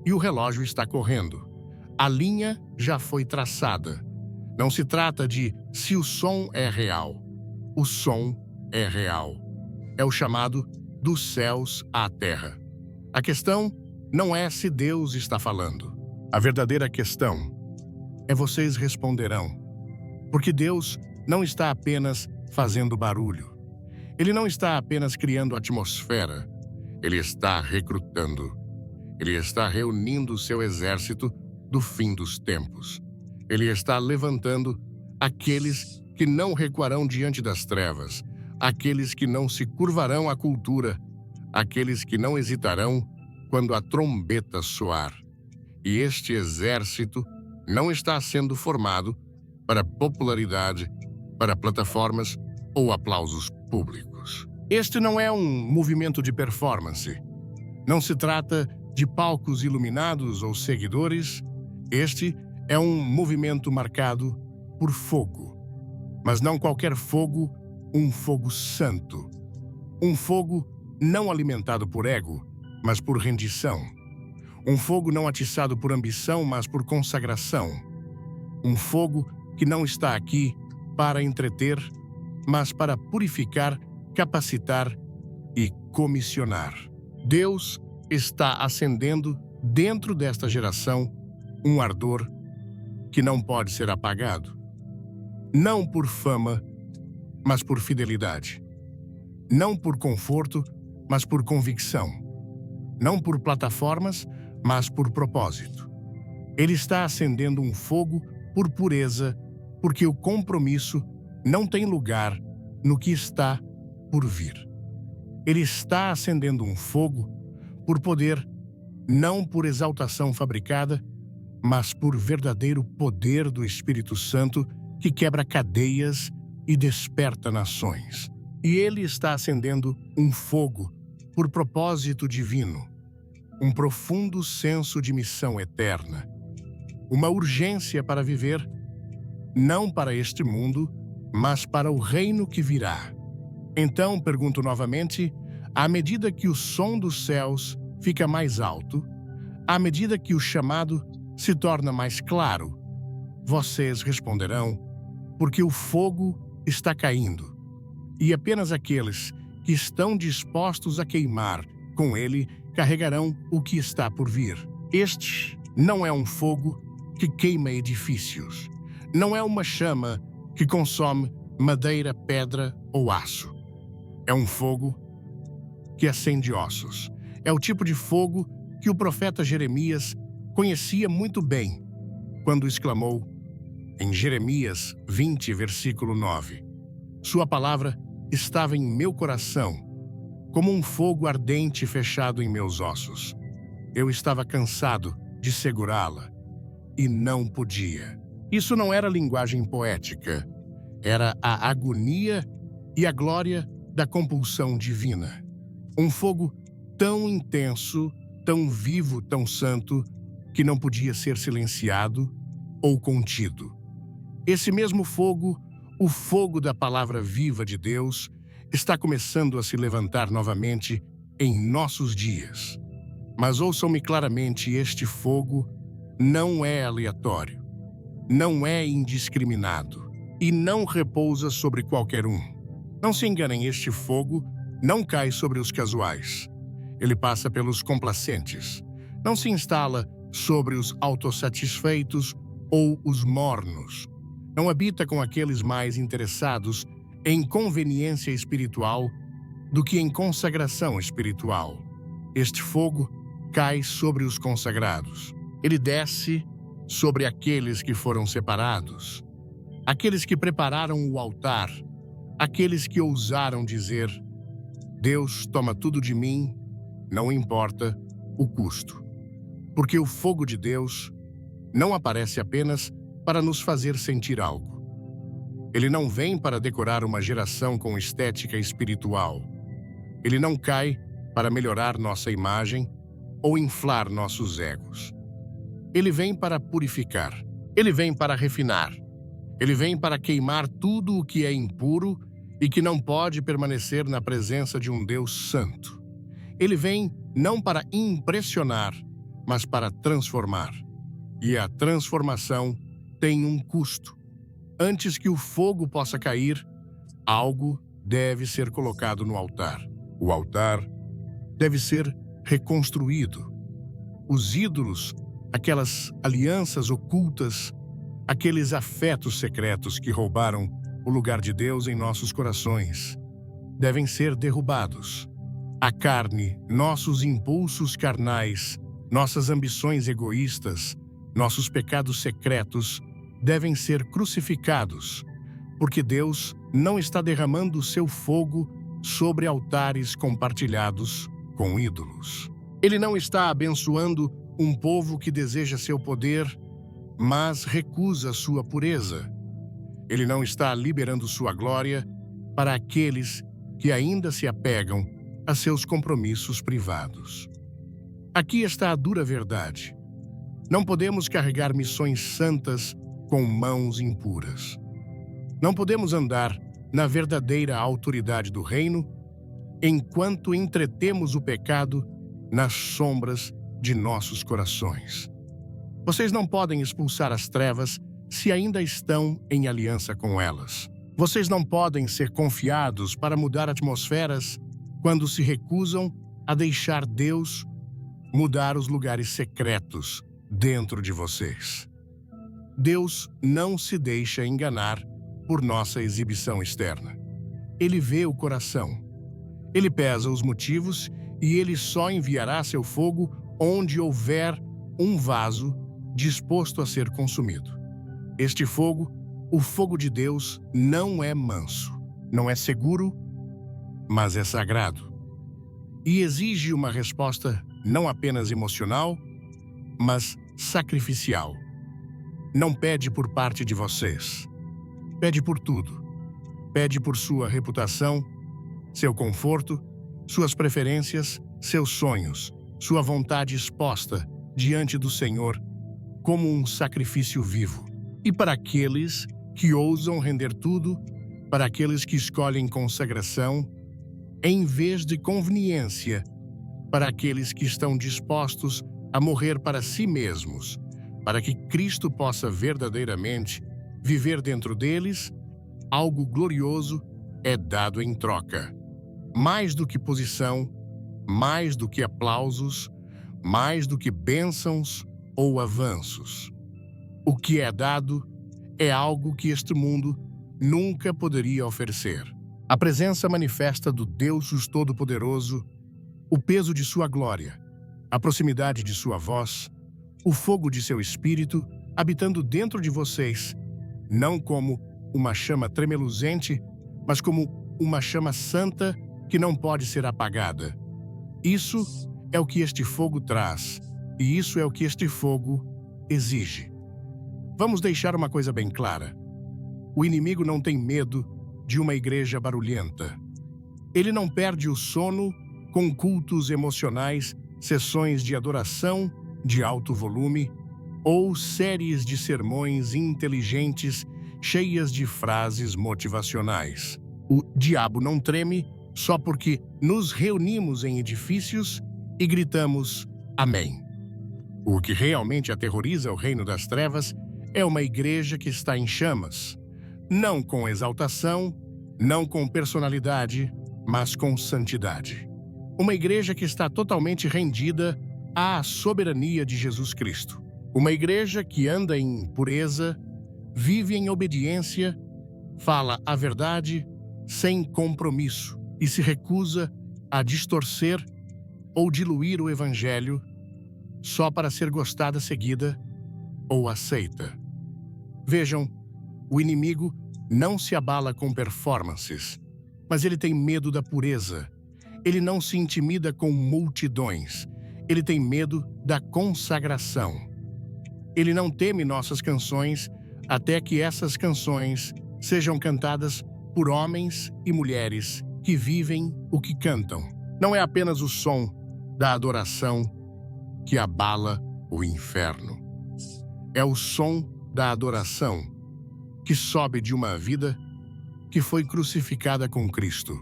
E o relógio está correndo. A linha já foi traçada. Não se trata de se o som é real. O som é real. É o chamado dos céus à terra. A questão não é se Deus está falando. A verdadeira questão é vocês responderão. Porque Deus não está apenas fazendo barulho. Ele não está apenas criando atmosfera. Ele está recrutando. Ele está reunindo seu exército do fim dos tempos. Ele está levantando aqueles que não recuarão diante das trevas, aqueles que não se curvarão à cultura, aqueles que não hesitarão quando a trombeta soar. E este exército não está sendo formado para popularidade, para plataformas ou aplausos públicos. Este não é um movimento de performance. Não se trata de palcos iluminados ou seguidores. Este é um movimento marcado por fogo. Mas não qualquer fogo, um fogo santo. Um fogo não alimentado por ego, mas por rendição. Um fogo não atiçado por ambição, mas por consagração. Um fogo que não está aqui para entreter, mas para purificar, capacitar e comissionar. Deus está acendendo dentro desta geração um ardor que não pode ser apagado. Não por fama, mas por fidelidade. Não por conforto, mas por convicção. Não por plataformas, mas por propósito. Ele está acendendo um fogo por pureza, porque o compromisso não tem lugar no que está por vir. Ele está acendendo um fogo por poder, não por exaltação fabricada, mas por verdadeiro poder do Espírito Santo que quebra cadeias e desperta nações. E ele está acendendo um fogo por propósito divino, um profundo senso de missão eterna, uma urgência para viver, não para este mundo, mas para o reino que virá. Então, pergunto novamente, à medida que o som dos céus fica mais alto, à medida que o chamado se torna mais claro, vocês responderão, porque o fogo está caindo, e apenas aqueles que estão dispostos a queimar com ele carregarão o que está por vir. Este não é um fogo que queima edifícios, não é uma chama que consome madeira, pedra ou aço. É um fogo que acende ossos. É o tipo de fogo que o profeta Jeremias conhecia muito bem, quando exclamou em Jeremias 20, versículo 9: Sua palavra estava em meu coração, como um fogo ardente fechado em meus ossos. Eu estava cansado de segurá-la e não podia. Isso não era linguagem poética, era a agonia e a glória da compulsão divina. Um fogo tão intenso, tão vivo, tão santo, que não podia ser silenciado ou contido. Esse mesmo fogo, o fogo da palavra viva de Deus, está começando a se levantar novamente em nossos dias. Mas ouçam-me claramente, este fogo não é aleatório, não é indiscriminado e não repousa sobre qualquer um. Não se enganem, este fogo não cai sobre os casuais. Ele passa pelos complacentes. Não se instala sobre os autossatisfeitos ou os mornos. Não habita com aqueles mais interessados em conveniência espiritual do que em consagração espiritual. Este fogo cai sobre os consagrados. Ele desce sobre aqueles que foram separados, aqueles que prepararam o altar, aqueles que ousaram dizer: Deus toma tudo de mim, não importa o custo. Porque o fogo de Deus não aparece apenas para nos fazer sentir algo. Ele não vem para decorar uma geração com estética espiritual. Ele não cai para melhorar nossa imagem ou inflar nossos egos. Ele vem para purificar. Ele vem para refinar. Ele vem para queimar tudo o que é impuro e que não pode permanecer na presença de um Deus santo. Ele vem não para impressionar, mas para transformar. E a transformação tem um custo. Antes que o fogo possa cair, algo deve ser colocado no altar. O altar deve ser reconstruído. Os ídolos, aquelas alianças ocultas, aqueles afetos secretos que roubaram o lugar de Deus em nossos corações, devem ser derrubados. A carne, nossos impulsos carnais, nossas ambições egoístas, nossos pecados secretos devem ser crucificados, porque Deus não está derramando o seu fogo sobre altares compartilhados com ídolos. Ele não está abençoando um povo que deseja seu poder, mas recusa sua pureza. Ele não está liberando sua glória para aqueles que ainda se apegam a seus compromissos privados. Aqui está a dura verdade. Não podemos carregar missões santas com mãos impuras. Não podemos andar na verdadeira autoridade do reino enquanto entretemos o pecado nas sombras de nossos corações. Vocês não podem expulsar as trevas se ainda estão em aliança com elas. Vocês não podem ser confiados para mudar atmosferas quando se recusam a deixar Deus mudar os lugares secretos dentro de vocês. Deus não se deixa enganar por nossa exibição externa. Ele vê o coração. Ele pesa os motivos e ele só enviará seu fogo onde houver um vaso disposto a ser consumido. Este fogo, o fogo de Deus, não é manso, não é seguro, mas é sagrado. E exige uma resposta não apenas emocional, mas sacrificial. Não pede por parte de vocês. Pede por tudo. Pede por sua reputação, seu conforto, suas preferências, seus sonhos, sua vontade exposta diante do Senhor como um sacrifício vivo. E para aqueles que ousam render tudo, para aqueles que escolhem consagração, em vez de conveniência, para aqueles que estão dispostos a morrer para si mesmos, para que Cristo possa verdadeiramente viver dentro deles, algo glorioso é dado em troca. Mais do que posição, mais do que aplausos, mais do que bênçãos ou avanços. O que é dado é algo que este mundo nunca poderia oferecer. A presença manifesta do Deus Todo-Poderoso, o peso de sua glória, a proximidade de sua voz, o fogo de seu espírito habitando dentro de vocês, não como uma chama tremeluzente, mas como uma chama santa que não pode ser apagada. Isso é o que este fogo traz, e isso é o que este fogo exige. Vamos deixar uma coisa bem clara. O inimigo não tem medo de uma igreja barulhenta. Ele não perde o sono com cultos emocionais, sessões de adoração de alto volume ou séries de sermões inteligentes cheias de frases motivacionais. O diabo não treme só porque nos reunimos em edifícios e gritamos Amém. O que realmente aterroriza o reino das trevas é uma igreja que está em chamas, não com exaltação, não com personalidade, mas com santidade. Uma igreja que está totalmente rendida à soberania de Jesus Cristo. Uma igreja que anda em pureza, vive em obediência, fala a verdade sem compromisso e se recusa a distorcer ou diluir o evangelho só para ser gostada, seguida ou aceita. Vejam, o inimigo não se abala com performances, mas ele tem medo da pureza. Ele não se intimida com multidões. Ele tem medo da consagração. Ele não teme nossas canções até que essas canções sejam cantadas por homens e mulheres que vivem o que cantam. Não é apenas o som da adoração que abala o inferno. É o som da adoração que sobe de uma vida que foi crucificada com Cristo.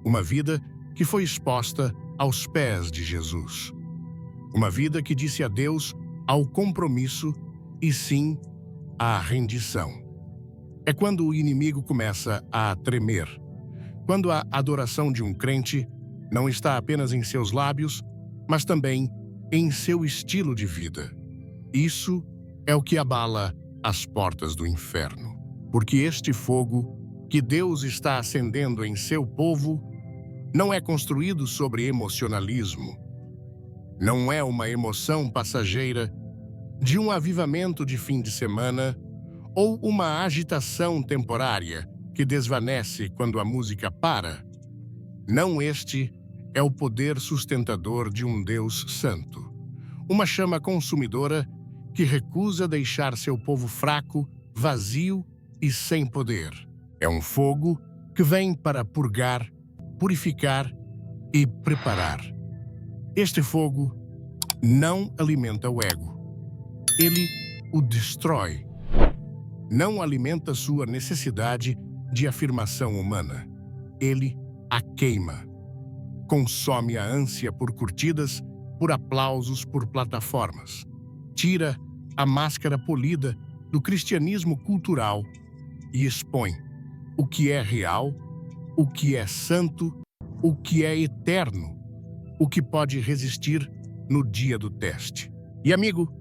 Uma vida que foi exposta aos pés de Jesus. Uma vida que disse adeus ao compromisso e sim à rendição. É quando o inimigo começa a tremer. Quando a adoração de um crente não está apenas em seus lábios, mas também em seu estilo de vida. Isso é o que abala as portas do inferno. Porque este fogo que Deus está acendendo em seu povo não é construído sobre emocionalismo. Não é uma emoção passageira de um avivamento de fim de semana ou uma agitação temporária que desvanece quando a música para. Não, este é o poder sustentador de um Deus santo. Uma chama consumidora que recusa deixar seu povo fraco, vazio e sem poder. É um fogo que vem para purgar, purificar e preparar. Este fogo não alimenta o ego. Ele o destrói. Não alimenta sua necessidade de afirmação humana. Ele a queima. Consome a ânsia por curtidas, por aplausos, por plataformas. Tira a máscara polida do cristianismo cultural e expõe o que é real, o que é santo, o que é eterno, o que pode resistir no dia do teste. E amigo,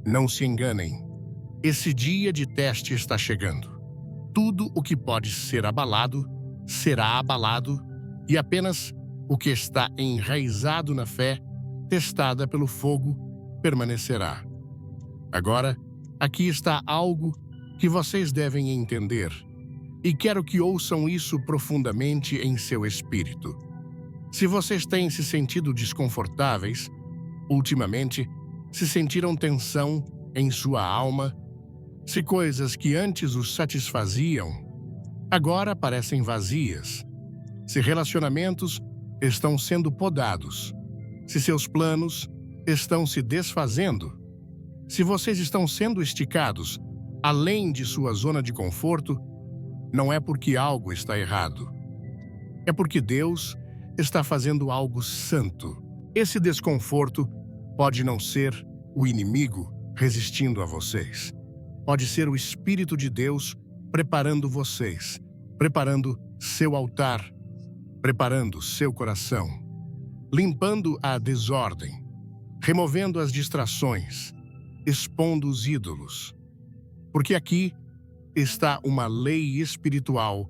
não se enganem, esse dia de teste está chegando. Tudo o que pode ser abalado será abalado e apenas o que está enraizado na fé, testada pelo fogo, permanecerá. Agora, aqui está algo que vocês devem entender, e quero que ouçam isso profundamente em seu espírito. Se vocês têm se sentido desconfortáveis, ultimamente, se sentiram tensão em sua alma, se coisas que antes os satisfaziam, agora parecem vazias, se relacionamentos estão sendo podados, se seus planos estão se desfazendo, se vocês estão sendo esticados além de sua zona de conforto, não é porque algo está errado. É porque Deus está fazendo algo santo. Esse desconforto pode não ser o inimigo resistindo a vocês. Pode ser o Espírito de Deus preparando vocês, preparando seu altar, preparando seu coração, limpando a desordem, removendo as distrações, expondo os ídolos. Porque aqui está uma lei espiritual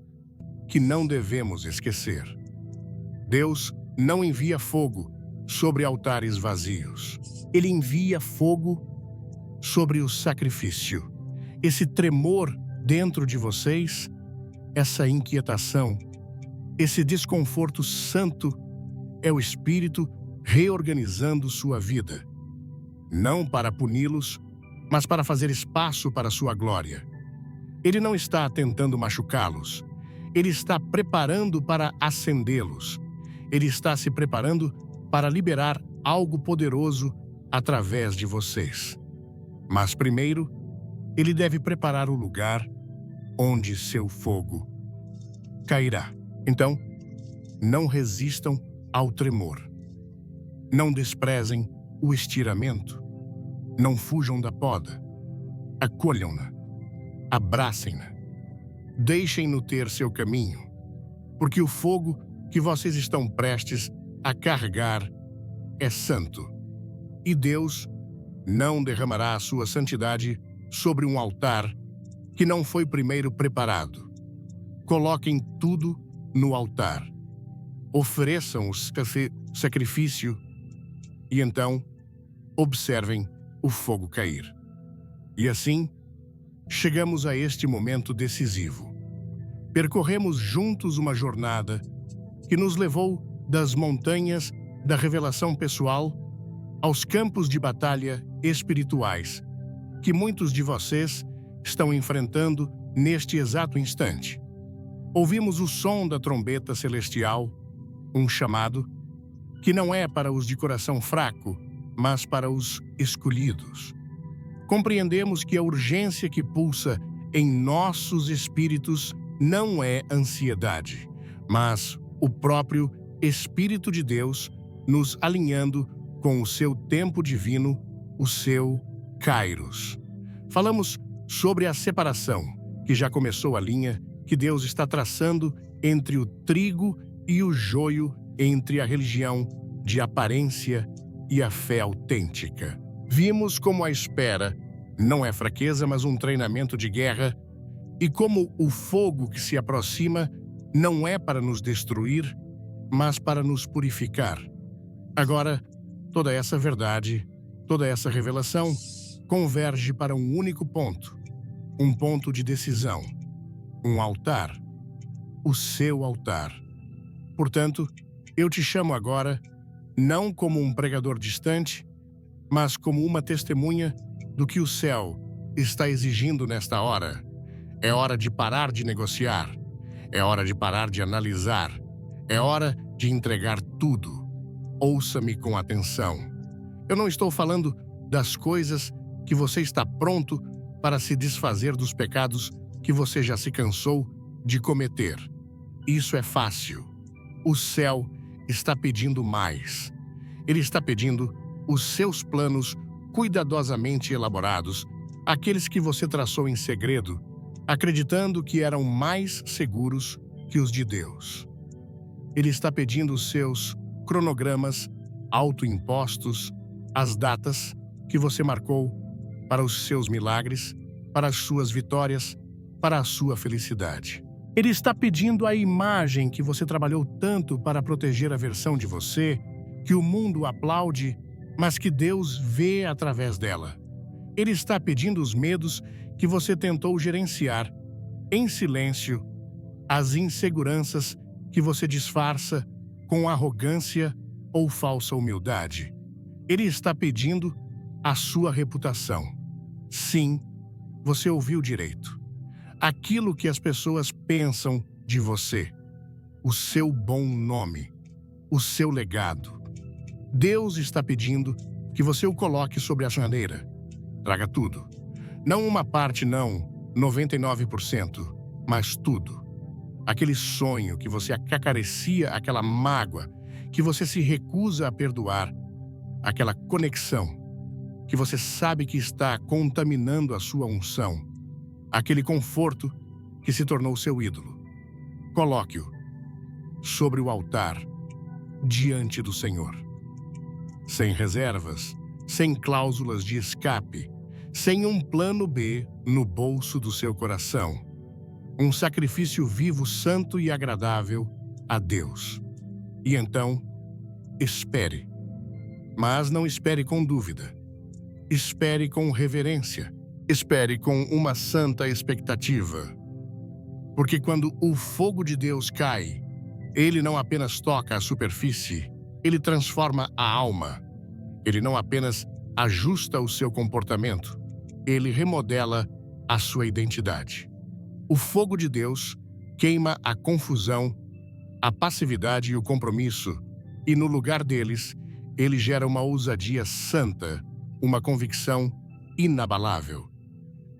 que não devemos esquecer. Deus não envia fogo sobre altares vazios. Ele envia fogo sobre o sacrifício. Esse tremor dentro de vocês, essa inquietação, esse desconforto santo é o Espírito reorganizando sua vida. Não para puni-los, mas para fazer espaço para sua glória. Ele não está tentando machucá-los. Ele está preparando para acendê-los. Ele está se preparando para liberar algo poderoso através de vocês. Mas primeiro, ele deve preparar o lugar onde seu fogo cairá. Então, não resistam ao tremor. Não desprezem o estiramento. Não fujam da poda. Acolham-na. Abracem-na. Deixem-no ter seu caminho, porque o fogo que vocês estão prestes a carregar é santo. E Deus não derramará a sua santidade sobre um altar que não foi primeiro preparado. Coloquem tudo no altar. Ofereçam o sacrifício e então observem o fogo cair. E assim, chegamos a este momento decisivo. Percorremos juntos uma jornada que nos levou das montanhas da revelação pessoal aos campos de batalha espirituais que muitos de vocês estão enfrentando neste exato instante. Ouvimos o som da trombeta celestial, um chamado que não é para os de coração fraco, mas para os escolhidos. Compreendemos que a urgência que pulsa em nossos espíritos não é ansiedade, mas o próprio Espírito de Deus nos alinhando com o seu tempo divino, o seu Kairos. Falamos sobre a separação, que já começou a linha que Deus está traçando entre o trigo e o joio, entre a religião de aparência e a fé autêntica. Vimos como a espera não é fraqueza, mas um treinamento de guerra, e como o fogo que se aproxima não é para nos destruir, mas para nos purificar. Agora, toda essa verdade, toda essa revelação converge para um único ponto, um ponto de decisão, um altar, o seu altar. Portanto, eu te chamo agora, não como um pregador distante, mas como uma testemunha do que o céu está exigindo nesta hora. É hora de parar de negociar. É hora de parar de analisar. É hora de entregar tudo. Ouça-me com atenção. Eu não estou falando das coisas que você está pronto para se desfazer dos pecados que você já se cansou de cometer. Isso é fácil. O céu está pedindo mais. Ele está pedindo os seus planos cuidadosamente elaborados, aqueles que você traçou em segredo, acreditando que eram mais seguros que os de Deus. Ele está pedindo os seus cronogramas autoimpostos, as datas que você marcou para os seus milagres, para as suas vitórias, para a sua felicidade. Ele está pedindo a imagem que você trabalhou tanto para proteger a versão de você, que o mundo aplaude, mas que Deus vê através dela. Ele está pedindo os medos que você tentou gerenciar, em silêncio, as inseguranças que você disfarça com arrogância ou falsa humildade. Ele está pedindo a sua reputação. Sim, você ouviu direito. Aquilo que as pessoas pensam de você, o seu bom nome, o seu legado. Deus está pedindo que você o coloque sobre a chaneira. Traga tudo. Não uma parte, não, 99%, mas tudo. Aquele sonho que você acaricia, aquela mágoa que você se recusa a perdoar, aquela conexão que você sabe que está contaminando a sua unção, aquele conforto que se tornou seu ídolo. Coloque-o sobre o altar, diante do Senhor. Sem reservas, sem cláusulas de escape, sem um plano B no bolso do seu coração. Um sacrifício vivo, santo e agradável a Deus. E então, espere. Mas não espere com dúvida. Espere com reverência. Espere com uma santa expectativa. Porque quando o fogo de Deus cai, ele não apenas toca a superfície, ele transforma a alma. Ele não apenas ajusta o seu comportamento, ele remodela a sua identidade. O fogo de Deus queima a confusão, a passividade e o compromisso, e no lugar deles, ele gera uma ousadia santa, uma convicção inabalável.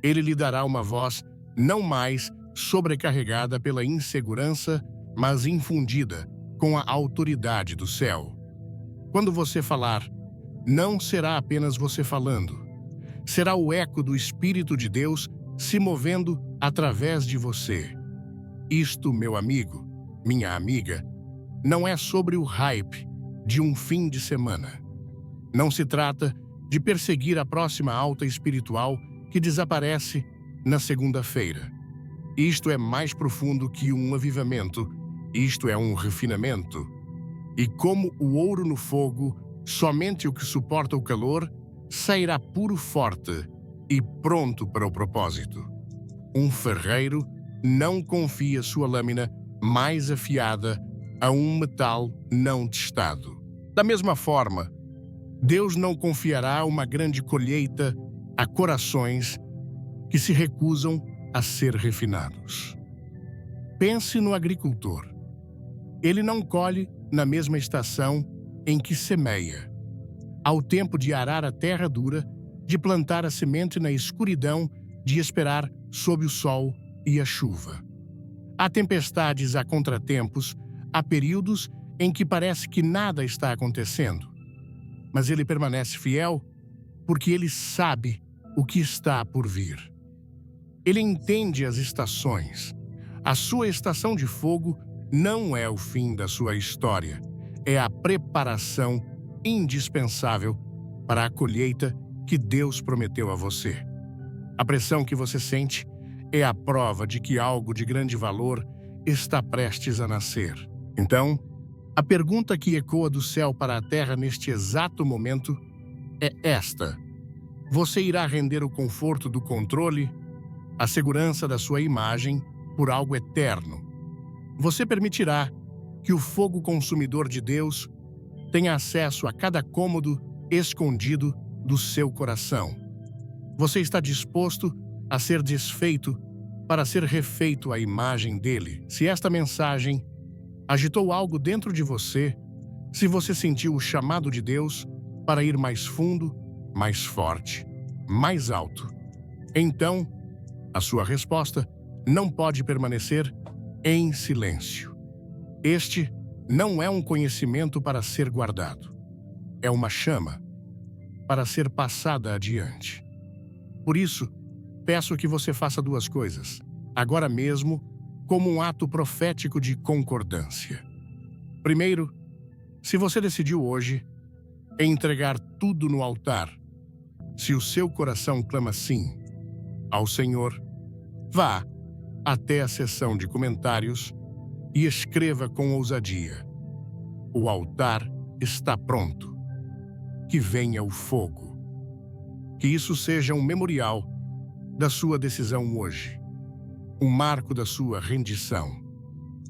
Ele lhe dará uma voz não mais sobrecarregada pela insegurança, mas infundida com a autoridade do céu. Quando você falar, não será apenas você falando. Será o eco do Espírito de Deus se movendo através de você. Isto, meu amigo, minha amiga, não é sobre o hype de um fim de semana. Não se trata de perseguir a próxima alta espiritual que desaparece na segunda-feira. Isto é mais profundo que um avivamento, isto é um refinamento. E como o ouro no fogo, somente o que suporta o calor sairá puro, forte e pronto para o propósito. Um ferreiro não confia sua lâmina mais afiada a um metal não testado. Da mesma forma, Deus não confiará uma grande colheita a corações que se recusam a ser refinados. Pense no agricultor. Ele não colhe na mesma estação em que semeia. Ao tempo de arar a terra dura, de plantar a semente na escuridão, de esperar sob o sol e a chuva. Há tempestades, há contratempos, há períodos em que parece que nada está acontecendo. Mas ele permanece fiel porque ele sabe o que está por vir. Ele entende as estações. A sua estação de fogo não é o fim da sua história, é a preparação indispensável para a colheita que Deus prometeu a você. A pressão que você sente é a prova de que algo de grande valor está prestes a nascer. Então, a pergunta que ecoa do céu para a terra neste exato momento é esta: você irá render o conforto do controle, a segurança da sua imagem por algo eterno? Você permitirá que o fogo consumidor de Deus tenha acesso a cada cômodo escondido do seu coração? Você está disposto a ser desfeito para ser refeito à imagem dele? Se esta mensagem agitou algo dentro de você, se você sentiu o chamado de Deus para ir mais fundo, mais forte, mais alto, então a sua resposta não pode permanecer em silêncio. Este não é um conhecimento para ser guardado. É uma chama para ser passada adiante. Por isso, peço que você faça duas coisas, agora mesmo, como um ato profético de concordância. Primeiro, se você decidiu hoje entregar tudo no altar, se o seu coração clama sim ao Senhor, vá até a seção de comentários e escreva com ousadia: o altar está pronto. Que venha o fogo. Que isso seja um memorial da sua decisão hoje, um marco da sua rendição.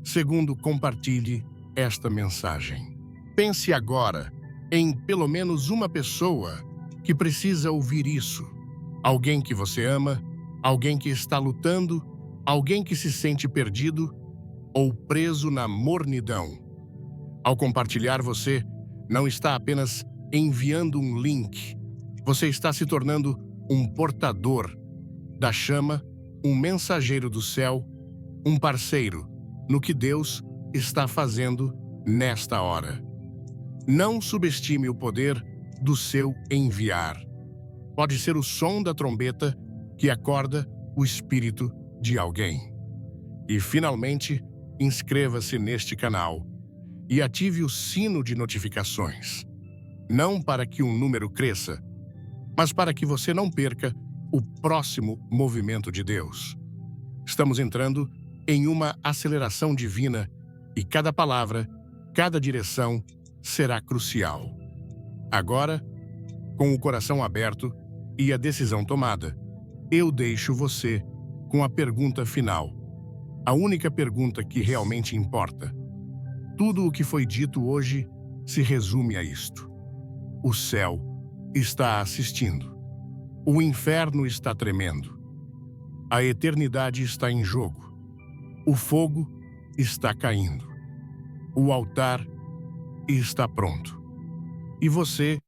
Segundo, compartilhe esta mensagem. Pense agora em pelo menos uma pessoa que precisa ouvir isso. Alguém que você ama, alguém que está lutando, alguém que se sente perdido ou preso na mornidão. Ao compartilhar, você não está apenas enviando um link, você está se tornando um portador da chama, um mensageiro do céu, um parceiro no que Deus está fazendo nesta hora. Não subestime o poder do seu enviar. Pode ser o som da trombeta que acorda o espírito de alguém. E, finalmente, inscreva-se neste canal e ative o sino de notificações. Não para que um número cresça, mas para que você não perca o próximo movimento de Deus. Estamos entrando em uma aceleração divina e cada palavra, cada direção será crucial. Agora, com o coração aberto e a decisão tomada, eu deixo você com a pergunta final. A única pergunta que realmente importa. Tudo o que foi dito hoje se resume a isto. O céu está assistindo. O inferno está tremendo. A eternidade está em jogo. O fogo está caindo. O altar está pronto. E você